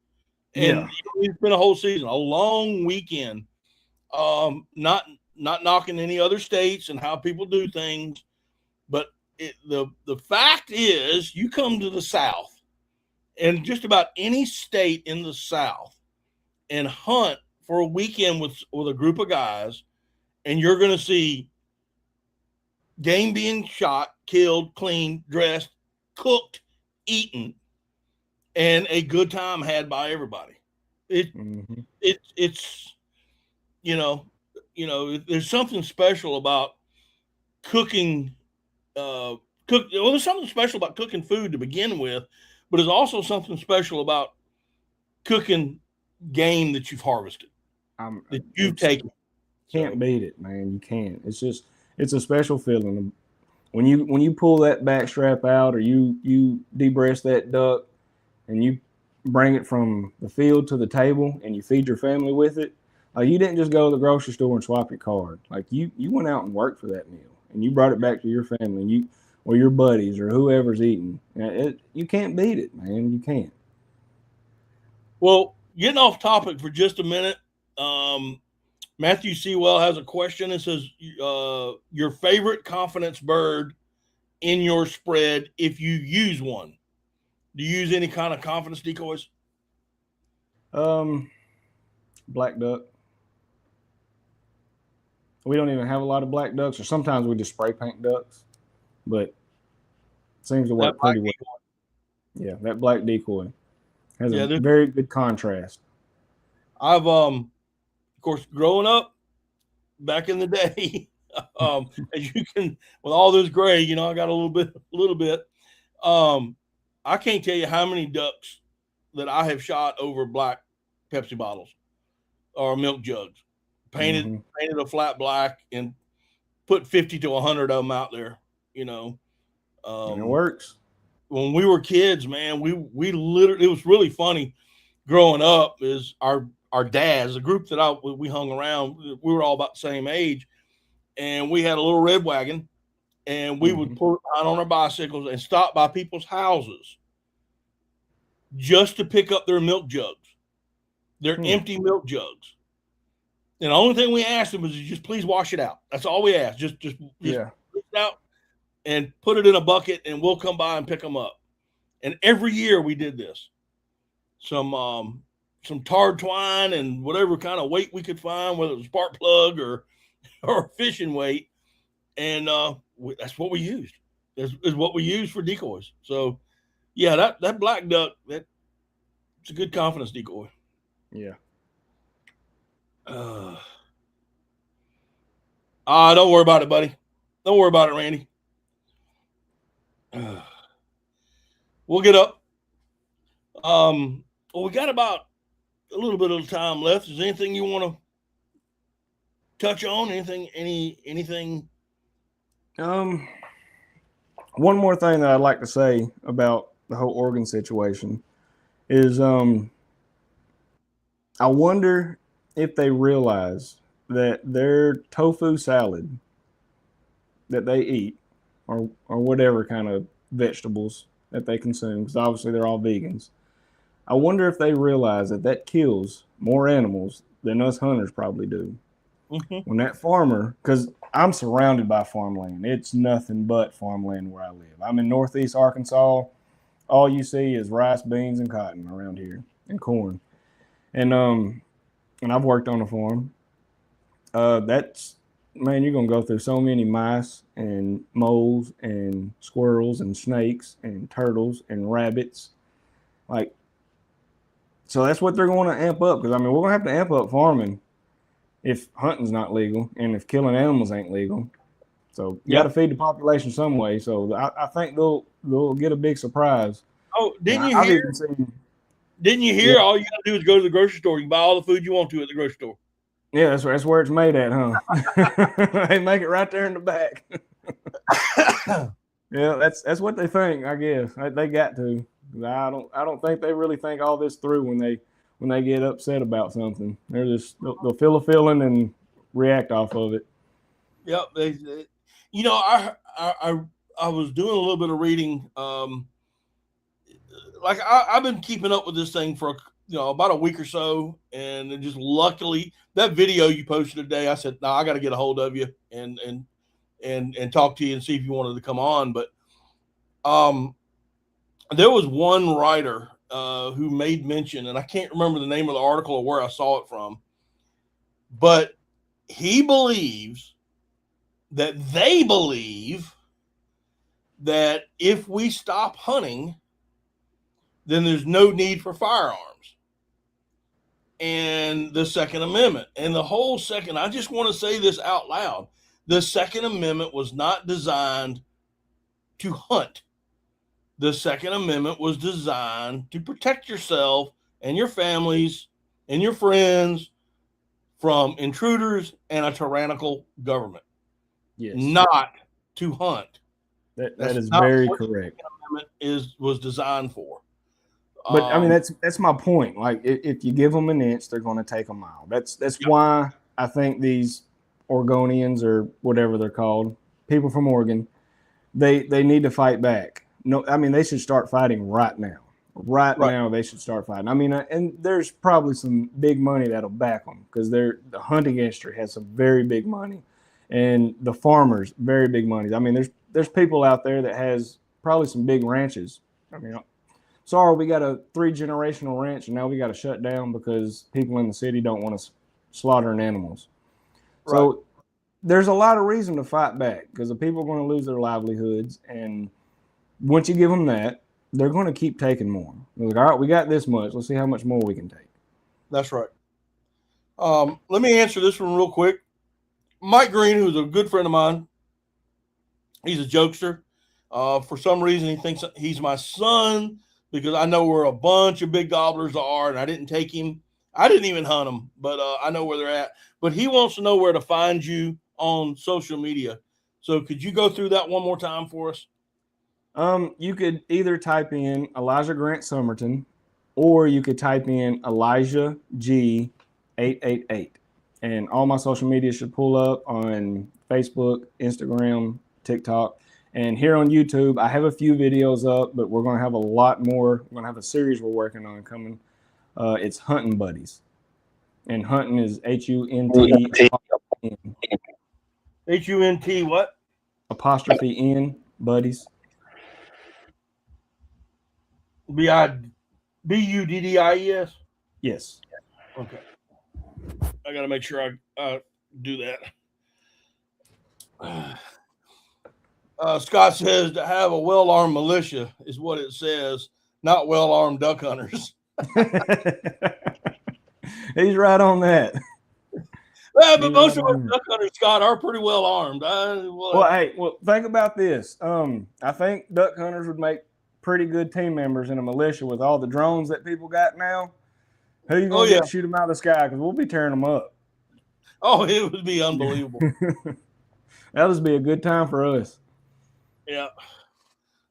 And you spend a whole season, a long weekend. Not knocking any other states and how people do things, but the fact is you come to the South and just about any state in the South and hunt for a weekend with a group of guys, and you're going to see game being shot, killed, cleaned, dressed, cooked, eaten, and a good time had by everybody. It's you know, there's something special about cooking. Well, there's something special about cooking food to begin with, but there's also something special about cooking game that you've harvested, that you've taken. Can't beat it, man. You can't. It's a special feeling when you pull that back strap out, or you de-breast that duck, and you bring it from the field to the table, and you feed your family with it. Like you didn't just go to the grocery store and swap your card. Like you went out and worked for that meal, and you brought it back to your family, and or your buddies or whoever's eating. You can't beat it, man. You can't. Well, getting off topic for just a minute. Matthew Sewell has a question. It says, your favorite confidence bird in your spread if you use one. Do you use any kind of confidence decoys? Black duck. We don't even have a lot of black ducks, or sometimes we just spray paint ducks, but it seems to work pretty well. Yeah, that black decoy has a very good contrast. I've, of course, growing up back in the day, as you can, with all this gray, I got a little bit. I can't tell you how many ducks that I have shot over black Pepsi bottles or milk jugs, painted a flat black, and put 50 to 100 of them out there. And it works. When we were kids, man, we literally, it was really funny growing up. Is our dads, the group that we hung around, we were all about the same age, and we had a little red wagon, and we would pull out on our bicycles and stop by people's houses, just to pick up their milk jugs, their empty milk jugs. And the only thing we asked them was just please wash it out. That's all we asked. Just put it out and put it in a bucket, and we'll come by and pick them up. And every year we did this. Some tarred twine and whatever kind of weight we could find, whether it was spark plug or fishing weight, and that's what we used. Is what we used for decoys. So, yeah, that black duck, it's a good confidence decoy. Yeah. Don't worry about it, buddy. Don't worry about it, Randy. We'll get up. Well, we got about a little bit of time left. Is there anything you want to touch on? Anything? One more thing that I'd like to say about the whole Oregon situation is, I wonder if they realize that their tofu salad that they eat, or whatever kind of vegetables that they consume, because obviously they're all vegans, I wonder if they realize that kills more animals than us hunters probably do. Mm-hmm. When that farmer, because I'm surrounded by farmland, it's nothing but farmland where I live. I'm in Northeast Arkansas. All you see is rice, beans, and cotton around here, and corn. And I've worked on a farm. Man, you're gonna go through so many mice and moles and squirrels and snakes and turtles and rabbits. So that's what they're going to amp up, because we're going to have to amp up farming if hunting's not legal and if killing animals ain't legal. So you got to feed the population some way. So I think they'll get a big surprise. Oh, didn't you hear? Yeah. All you got to do is go to the grocery store. You can buy all the food you want to at the grocery store. Yeah, that's where it's made at, huh? They make it right there in the back. Yeah, that's what they think, I guess. They got to. I don't think they really think all this through when they get upset about something. They'll feel a feeling and react off of it. Yep. I was doing a little bit of reading. I've been keeping up with this thing for about a week or so, and just luckily that video you posted today, I said, "No, I got to get a hold of you and talk to you and see if you wanted to come on." But there was one writer who made mention, and I can't remember the name of the article or where I saw it from, but he believes that they believe that if we stop hunting, then there's no need for firearms and the Second Amendment. And the whole second, I just want to say this out loud. The Second Amendment was not designed to hunt. The Second Amendment was designed to protect yourself and your families and your friends from intruders and a tyrannical government. Yes. Not to hunt. That is very correct. The Second Amendment was designed for. But that's my point. Like, if you give them an inch, they're going to take a mile. That's why I think these Oregonians, or whatever they're called, people from Oregon, they need to fight back. No, they should start fighting right now. Right now, they should start fighting. And there's probably some big money that'll back them, because the hunting industry has some very big money, and the farmers very big money. There's people out there that has probably some big ranches. Sorry, we got a 3-generational ranch, and now we got to shut down because people in the city don't want to slaughtering animals. Right. So there's a lot of reason to fight back, because the people are going to lose their livelihoods, and once you give them that, they're going to keep taking more. They're like, all right, we got this much. Let's see how much more we can take. That's right. Let me answer this one real quick. Mike Green, who's a good friend of mine, he's a jokester. For some reason, he thinks he's my son, because I know where a bunch of big gobblers are, and I didn't take him. I didn't even hunt them, but I know where they're at. But he wants to know where to find you on social media. So could you go through that one more time for us? You could either type in Elijah Grant Somerton, or you could type in Elijah G 888, and all my social media should pull up on Facebook, Instagram, TikTok, And here on YouTube, I have a few videos up, but we're going to have a lot more. We're going to have a series we're working on coming. It's Hunting Buddies. And hunting is H-U-N-T. H-U-N-T what? Apostrophe N, buddies. B-U-D-D-I-E-S? Yes. Okay. I got to make sure I do that. Scott says to have a well-armed militia is what it says, not well-armed duck hunters. He's right on that. Well, but most of our duck hunters, Scott, are pretty well-armed. Well, think about this. I think duck hunters would make pretty good team members in a militia with all the drones that people got now. Who you going to shoot them out of the sky? Because we'll be tearing them up. Oh, it would be unbelievable. That'll just be a good time for us. Yeah.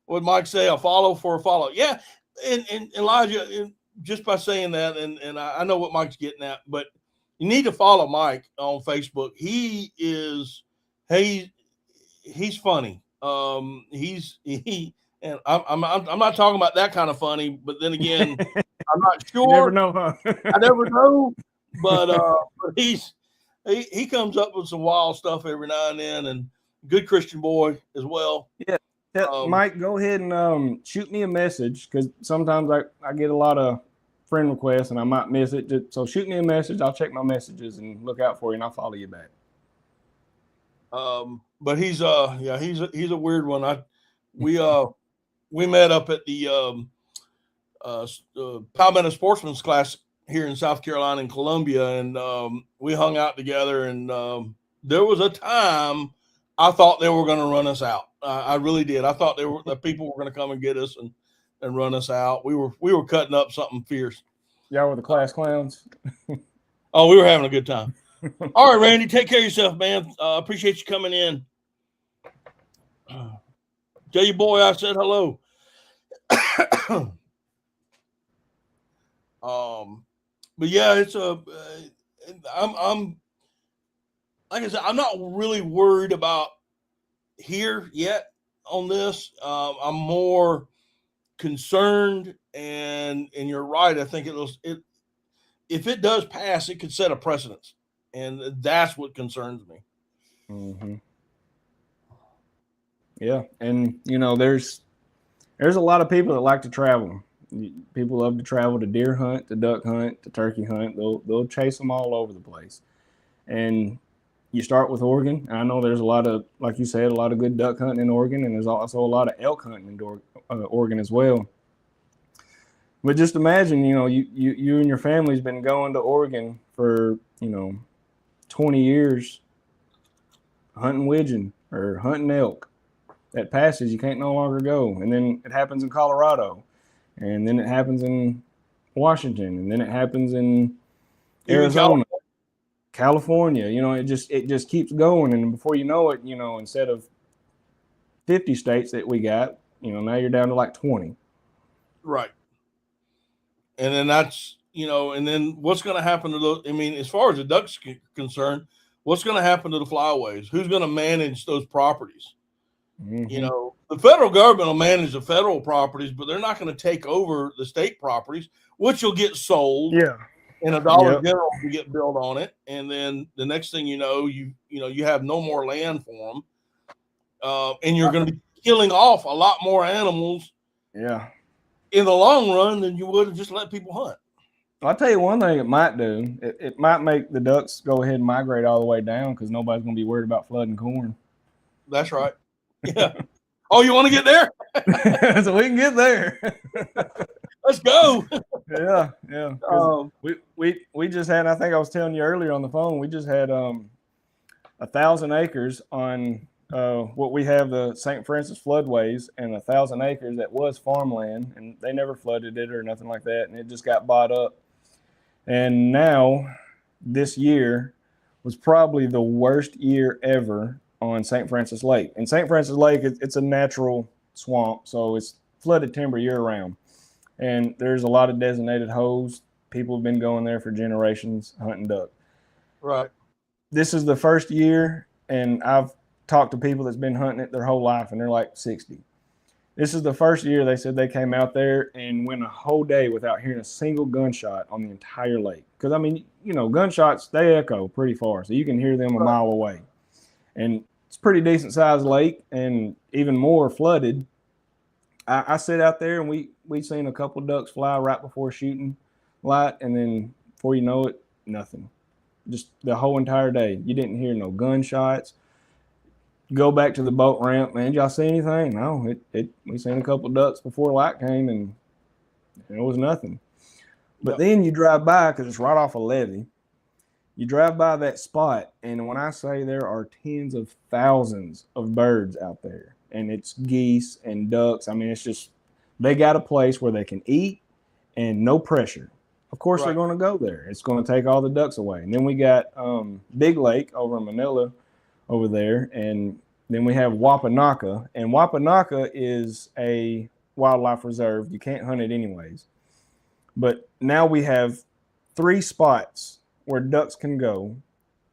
What Mike say, a follow for a follow. Yeah. And Elijah, just by saying that, and I know what Mike's getting at, but you need to follow Mike on Facebook. He's funny. And I'm not talking about that kind of funny, but then again, I'm not sure. You never know, huh? I never know. But he comes up with some wild stuff every now and then, and good Christian boy as well. Yeah. Mike, go ahead and shoot me a message, because sometimes I get a lot of friend requests and I might miss it. So shoot me a message. I'll check my messages and look out for you, and I'll follow you back. But he's a weird one. We met up at the Palmetto Sportsman's class here in South Carolina in Columbia, and we hung out together. And there was a time I thought they were going to run us out. I really did. I thought the people were going to come and get us and run us out. We were cutting up something fierce. Y'all were the class clowns. Oh, we were having a good time. All right, Randy, take care of yourself, man. Appreciate you coming in. Tell your boy I said hello. But yeah, it's I'm like I said, I'm not really worried about here yet on this. I'm more concerned, and you're right. I think if it does pass, it could set a precedence, and that's what concerns me. Mm-hmm. Yeah, and there's a lot of people that like to travel. People love to travel to deer hunt, to duck hunt, to turkey hunt. They'll chase them all over the place. And you start with Oregon. I know there's a lot of, like you said, a lot of good duck hunting in Oregon, and there's also a lot of elk hunting in Oregon as well. But just imagine, you and your family's been going to Oregon for 20 years, hunting widgeon or hunting elk. That passes, you can't no longer go. And then it happens in Colorado, and then it happens in Washington, and then it happens in Arizona, California. It just keeps going, and before you know it, instead of 50 states that we got, now you're down to like 20. Right. And then that's and then what's going to happen to those? I mean, as far as the ducks concerned, what's going to happen to the flyways? Who's going to manage those properties? Mm-hmm. The federal government will manage the federal properties, but they're not going to take over the state properties, which will get sold. Yeah. And a Dollar General will get built on it. And then the next thing you know, you have no more land for them. And you're going to be killing off a lot more animals. Yeah. In the long run than you would have just let people hunt. I'll tell you one thing it might do. It might make the ducks go ahead and migrate all the way down, because nobody's going to be worried about flooding corn. That's right. Yeah. Oh, you want to get there? So we can get there. Let's go. Yeah. We just had, I think I was telling you earlier on the phone, we just had 1,000 acres on what we have the St. Francis floodways, and 1,000 acres that was farmland, and they never flooded it or nothing like that, and it just got bought up. And now this year was probably the worst year ever on St. Francis Lake. And St. Francis Lake, it's a natural swamp, so it's flooded timber year round. And there's a lot of designated holes. People have been going there for generations hunting duck. Right. This is the first year, and I've talked to people that's been hunting it their whole life, and they're like 60. This is the first year they said they came out there and went a whole day without hearing a single gunshot on the entire lake. Because, I mean, gunshots, they echo pretty far, so you can hear them a mile away. And it's a pretty decent-sized lake and even more flooded. I sit out there, and we seen a couple ducks fly right before shooting light, and then before you know it, nothing. Just the whole entire day. You didn't hear no gunshots. Go back to the boat ramp, man. Did y'all see anything? No, we seen a couple ducks before light came, and it was nothing. But then you drive by, because it's right off a levee. You drive by that spot, and when I say there are tens of thousands of birds out there, and it's geese and ducks. I mean, it's just, they got a place where they can eat and no pressure. Of course, they're going to go there. It's going to take all the ducks away. And then we got Big Lake over in Manila over there, and then we have Wapanaka, and Wapanaka is a wildlife reserve. You can't hunt it anyways. But now we have 3 spots where ducks can go,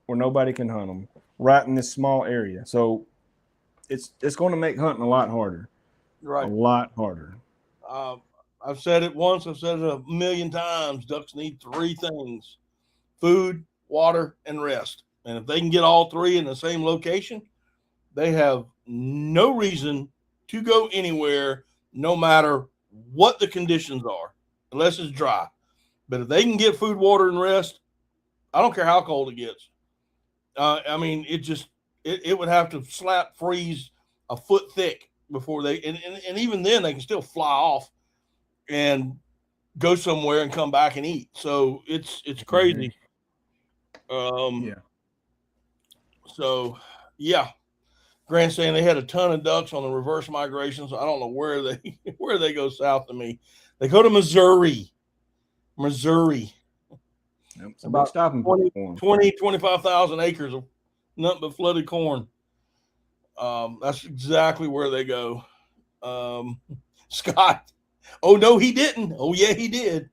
where nobody can hunt them, right in this small area. So it's going to make hunting a lot harder. Right. A lot harder. I've said it once. I've said it a million times. Ducks need 3 things: food, water, and rest. And if they can get all 3 in the same location, they have no reason to go anywhere, no matter what the conditions are, unless it's dry. But if they can get food, water, and rest, I don't care how cold it gets. I mean, it would have to slap freeze a foot thick before they, and even then they can still fly off and go somewhere and come back and eat. So it's crazy. Yeah. So yeah, Grant's saying they had a ton of ducks on the reverse migration. So I don't know where they go south of me. They go to Missouri. Yep, it's about 25,000 acres of nothing but flooded corn. That's exactly where they go. Scott. Oh no, he didn't. Oh yeah, he did.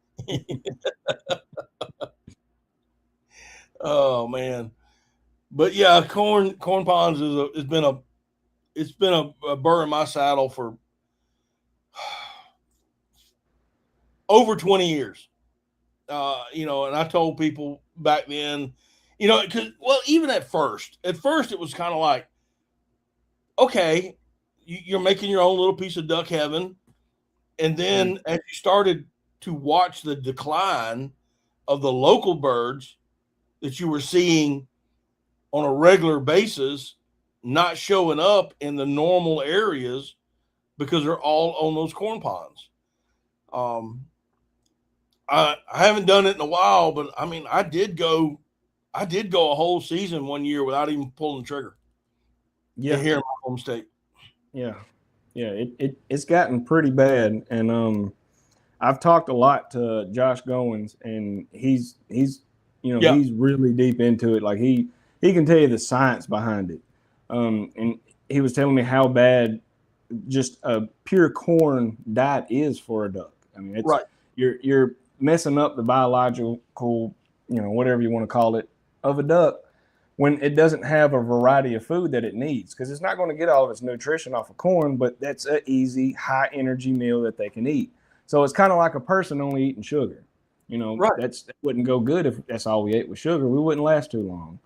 Oh man. But yeah, corn ponds it's been a burr in my saddle for over 20 years. And I told people back then, even at first it was kind of like, okay, you're making your own little piece of duck heaven. And then as you started to watch the decline of the local birds that you were seeing on a regular basis, not showing up in the normal areas because they're all on those corn ponds. I haven't done it in a while, but I mean, I did go a whole season one year without even pulling the trigger. Yeah. Here in my home state. Yeah. Yeah. It's gotten pretty bad. And, I've talked a lot to Josh Goins, and he's really deep into it. Like he can tell you the science behind it. And he was telling me how bad just a pure corn diet is for a duck. I mean, it's you're messing up the biological, whatever you want to call it, of a duck when it doesn't have a variety of food that it needs, because it's not going to get all of its nutrition off of corn, but that's an easy, high energy meal that they can eat. So it's kind of like a person only eating sugar. That wouldn't go good if that's all we ate was sugar. We wouldn't last too long.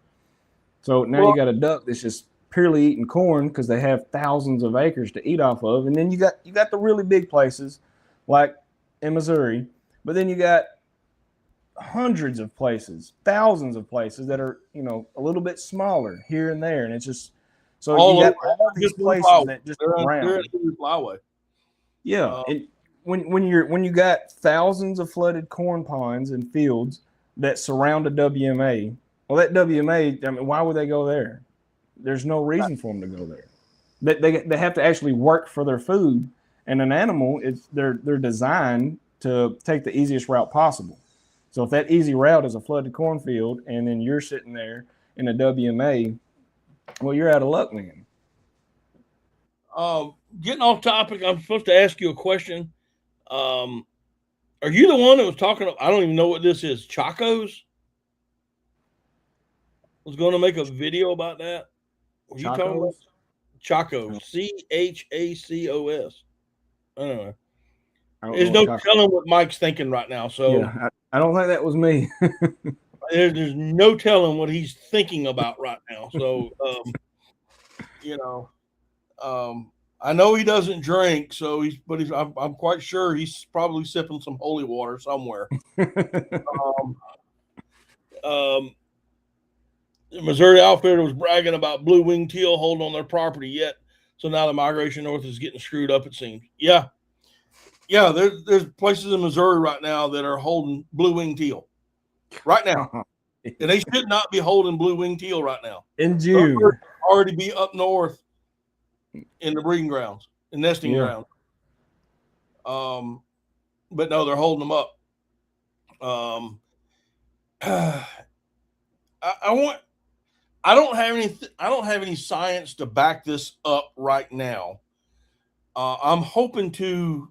So now you got a duck that's just purely eating corn because they have thousands of acres to eat off of. And then you got the really big places like in Missouri, but then you got hundreds of places, thousands of places that are, a little bit smaller here and there. And it's just, so you got all these places that just around. Yeah. When you got thousands of flooded corn ponds and fields that surround a WMA, well, that WMA, I mean, why would they go there? There's no reason for them to go there. They have to actually work for their food, and an animal they're designed to take the easiest route possible. So if that easy route is a flooded cornfield, and then you're sitting there in a WMA, well, you're out of luck, man. Getting off topic, I'm supposed to ask you a question. Are you the one that was talking? I don't even know what this is. Chacos? Was going to make a video about that. What are you talking about? Chacos. Chacos. I don't know. There's no telling what Mike's thinking right now. So yeah, I don't think that was me. there's no telling what he's thinking about right now. So I know he doesn't drink, so I'm quite sure he's probably sipping some holy water somewhere. The Missouri Outfitter was bragging about blue-winged teal holding on their property yet, so now the migration north is getting screwed up, it seems. Yeah. There's places in Missouri right now that are holding blue-winged teal right now, and they should not be holding blue-winged teal right now. In June, already be up north in the breeding grounds and nesting grounds. But no, they're holding them up. I don't have any science to back this up right now. I'm hoping to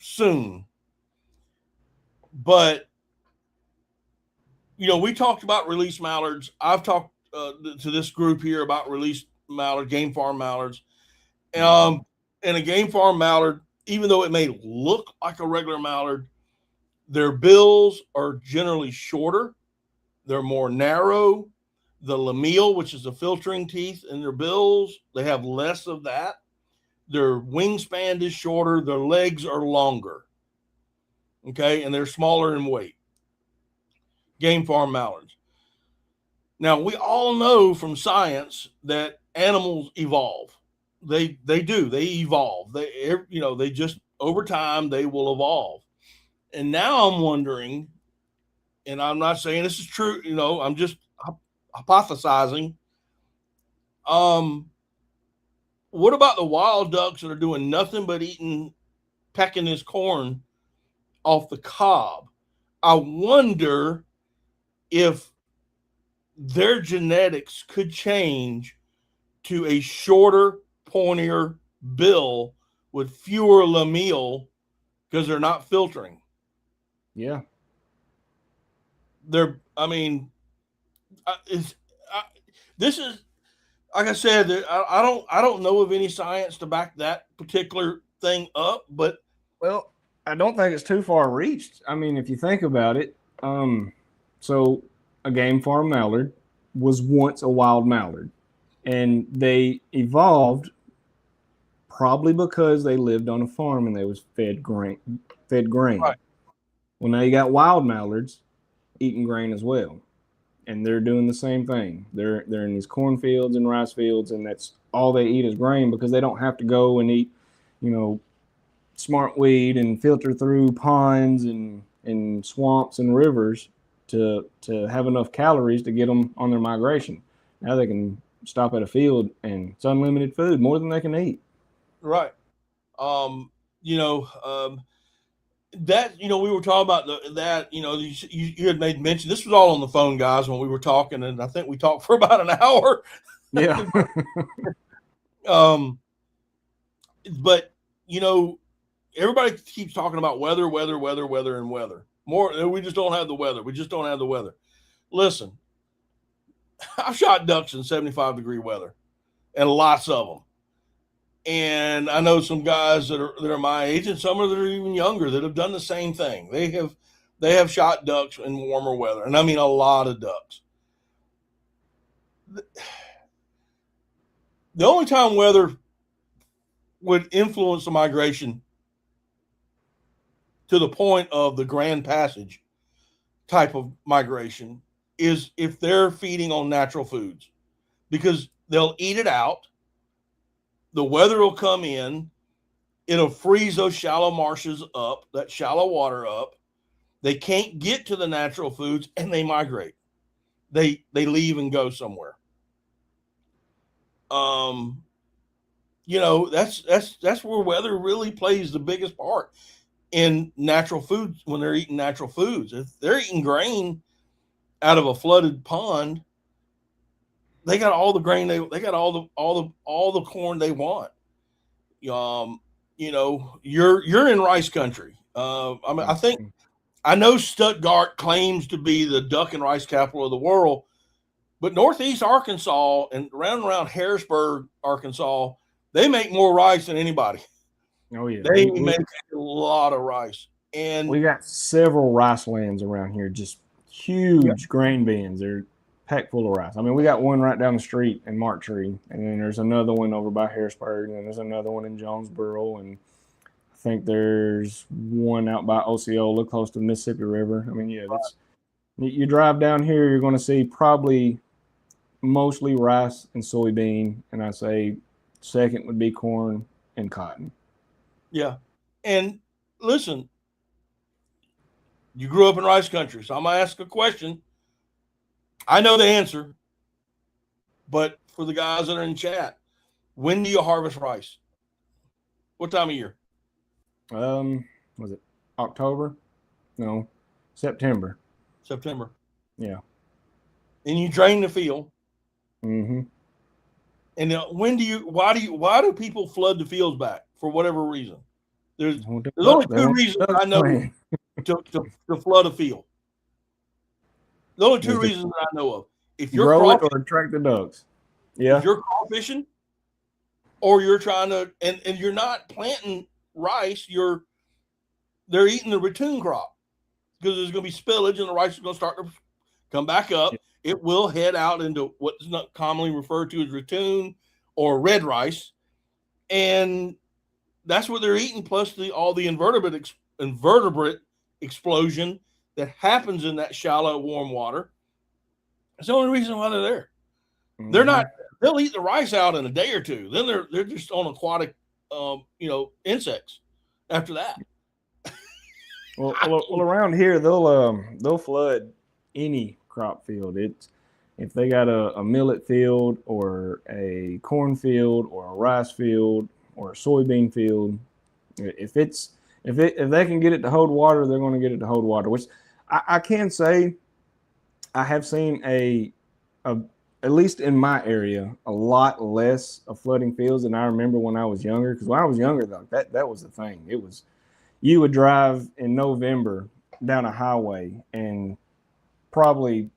soon, but we talked about release mallards. I've talked to this group here about release mallard, game farm mallards. And a game farm mallard, even though it may look like a regular mallard, their bills are generally shorter. They're more narrow. The lamelle, which is the filtering teeth in their bills, they have less of that. Their wingspan is shorter. Their legs are longer. Okay. And they're smaller in weight. Game farm mallards. Now, we all know from science that animals evolve. They do. They evolve. They just over time they will evolve. And now I'm wondering, and I'm not saying this is true. I'm just hypothesizing. What about the wild ducks that are doing nothing but pecking this corn off the cob? I wonder if their genetics could change to a shorter, pointier bill with fewer lamelle because they're not filtering. Yeah. This is, like I said, I don't know of any science to back that particular thing up, but well, I don't think it's too far reached. I mean, if you think about it, so a game farm mallard was once a wild mallard, and they evolved probably because they lived on a farm and they was fed grain. Right. Well, now you got wild mallards eating grain as well, and they're doing the same thing. They're in these cornfields and rice fields, and that's all they eat is grain because they don't have to go and eat, smart weed and filter through ponds and swamps and rivers to have enough calories to get them on their migration. Now they can stop at a field and it's unlimited food, more than they can eat. Right. That, we were talking about that, you had made mention, this was all on the phone, guys, when we were talking, and I think we talked for about an hour. Yeah. But, everybody keeps talking about weather, and weather. We just don't have the weather. Listen, I've shot ducks in 75-degree weather, and lots of them. And I know some guys that are my age, and some that are even younger, that have done the same thing. They have shot ducks in warmer weather, and I mean a lot of ducks. The only time weather would influence the migration to the point of the Grand Passage type of migration is if they're feeding on natural foods, because they'll eat it out. The weather will come in. It'll freeze those shallow marshes up, that shallow water up. They can't get to the natural foods, and they migrate. They leave and go somewhere. That's where weather really plays the biggest part in natural foods when they're eating natural foods. If they're eating grain out of a flooded pond, they got all the grain. They got all the corn they want. You're in rice country. I know Stuttgart claims to be the duck and rice capital of the world, But Northeast Arkansas and around Harrisburg, Arkansas, they make more rice than anybody. Oh yeah, They make a lot of rice. And we got several rice lands around here, just huge grain bins. They're packed full of rice. I mean, we got one right down the street in Marktree, and then there's another one over by Harrisburg, and then there's another one in Jonesboro, and I think there's one out by Osceola, close to the Mississippi River. I mean, yeah, that's you drive down here, you're going to see probably mostly rice and soybean, and I say second would be corn and cotton. Yeah, and listen, you grew up in rice country, so I'm gonna ask a question. I know the answer, but for the guys that are in chat, when do you harvest rice? What time of year? Was it October? No, September. September. Yeah. And you drain the field. Mm-hmm. And why do people flood the fields back for whatever reason? There's only two reasons I know to flood a field. The only two reasons that I know of. If you're grow it or attract the ducks. Yeah. If you're crawfishing, or you're trying to, and you're not planting rice, they're eating the ratoon crop because there's going to be spillage and the rice is going to start to come back up. Yeah. It will head out into what's not commonly referred to as ratoon or red rice, and that's what they're eating. Plus all the invertebrate explosion that happens in that shallow, warm water. That's the only reason why they're there. Mm-hmm. They're not. They'll eat the rice out in a day or two. Then they're just on aquatic, insects. After that. well, around here they'll flood any crop field. It's if they got a millet field or a corn field or a rice field or a soybean field. If they can get it to hold water, they're going to get it to hold water. Which I can say, I have seen at least in my area, a lot less of flooding fields than I remember when I was younger. Because when I was younger, though, that was the thing. It was you would drive in November down a highway and probably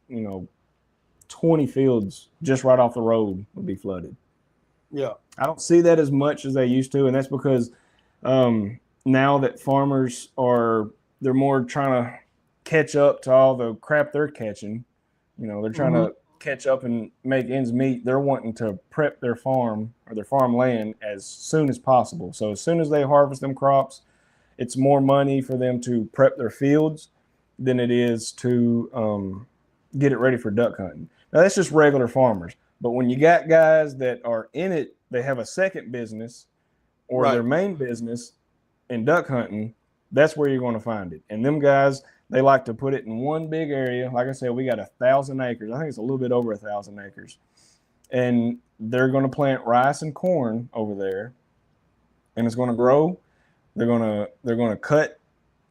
20 fields just right off the road would be flooded. Yeah, I don't see that as much as they used to, and that's because now that farmers they're more trying to catch up to all the crap they're catching. They're trying to catch up and make ends meet. They're wanting to prep their farm or their farmland as soon as possible. So as soon as they harvest them crops, it's more money for them to prep their fields than it is to get it ready for duck hunting. Now that's just regular farmers. But when you got guys that are in it, they have a second business or their main business in duck hunting, that's where you're going to find it. And them guys, they like to put it in one big area. Like I said, we got 1,000 acres. I think it's a little bit over 1,000 acres. And they're going to plant rice and corn over there, and it's going to grow. They're going to cut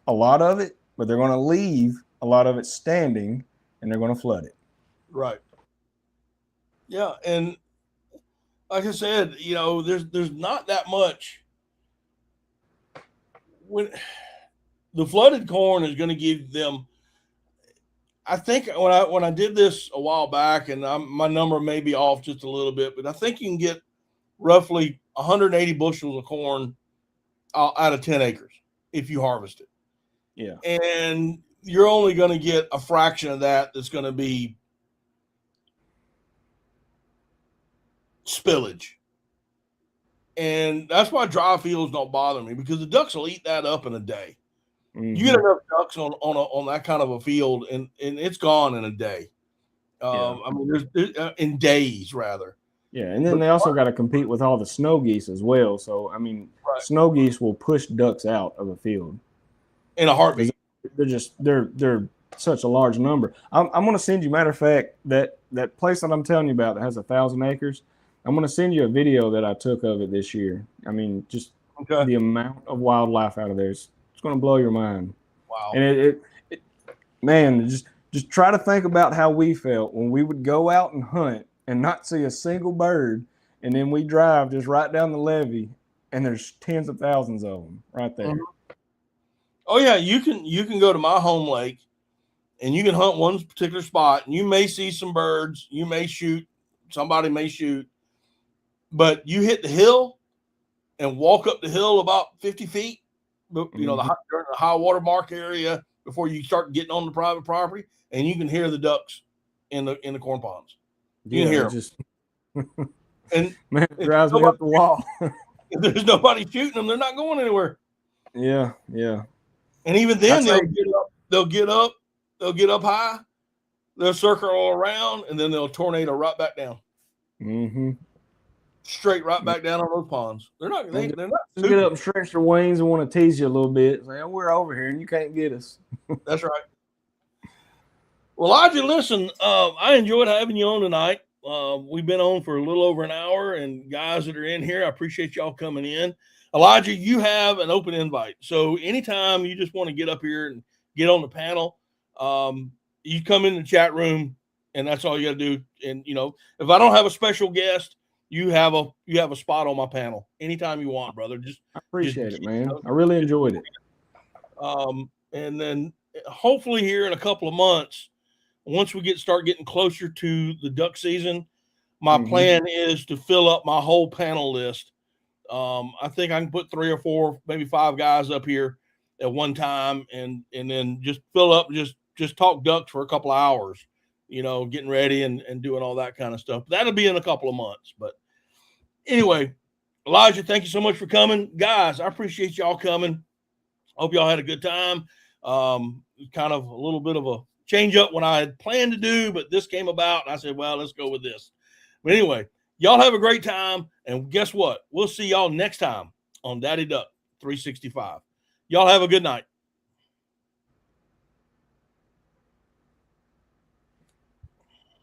a lot of it, but they're going to leave a lot of it standing, and they're going to flood it. Right. Yeah, and like I said, there's not that much. When the flooded corn is going to give them, I think when I did this a while back, and my number may be off just a little bit, but I think you can get roughly 180 bushels of corn out of 10 acres if you harvest it. Yeah. And you're only going to get a fraction of that's going to be spillage. And that's why dry fields don't bother me, because the ducks will eat that up in a day. Mm-hmm. You get enough ducks on that kind of a field, and it's gone in a day. I mean, there's in days rather. Yeah, and then they also got to compete with all the snow geese as well. So I mean, snow geese will push ducks out of a field in a heartbeat. They're such a large number. I'm going to send you. Matter of fact, that place that I'm telling you about that has 1,000 acres. I'm going to send you a video that I took of it this year. I mean, just the amount of wildlife out of there. It's going to blow your mind. Wow. And it man, just try to think about how we felt when we would go out and hunt and not see a single bird, and then we drive just right down the levee, and there's tens of thousands of them right there. Mm-hmm. Oh yeah, you can go to my home lake, and you can hunt one particular spot, and you may see some birds, you may shoot, somebody may shoot, but you hit the hill and walk up the hill about 50 feet, you know, during the high water mark area before you start getting on the private property, and you can hear the ducks in the corn ponds. You can hear them. Just and man, it drives me up the wall. If there's nobody shooting them, they're not going anywhere. Yeah. And even then, they'll get up high, they'll circle all around, and then they'll tornado right back down. Straight right back down on those ponds. They're not. They're not. Just get up and stretch their wings and want to tease you a little bit. Say, oh, we're over here and you can't get us. That's right. Well, Elijah, listen, I enjoyed having you on tonight. We've been on for a little over an hour, and guys that are in here, I appreciate y'all coming in. Elijah, you have an open invite. So anytime you just want to get up here and get on the panel, you come in the chat room, and that's all you got to do. And, you know, if I don't have a special guest, you have a spot on my panel anytime you want, brother. I appreciate it, man. I really enjoyed it. And then hopefully here in a couple of months, once we start getting closer to the duck season, my plan is to fill up my whole panel list. I think I can put 3 or 4, maybe 5 guys up here at one time, and then just fill up, just talk ducks for a couple of hours, you know, getting ready and doing all that kind of stuff. That'll be in a couple of months. But anyway, Elijah, thank you so much for coming. Guys, I appreciate y'all coming. Hope y'all had a good time. Kind of a little bit of a change up what I had planned to do, but this came about, and I said, well, let's go with this. But anyway, y'all have a great time, and guess what? We'll see y'all next time on Daddy Duck 365. Y'all have a good night.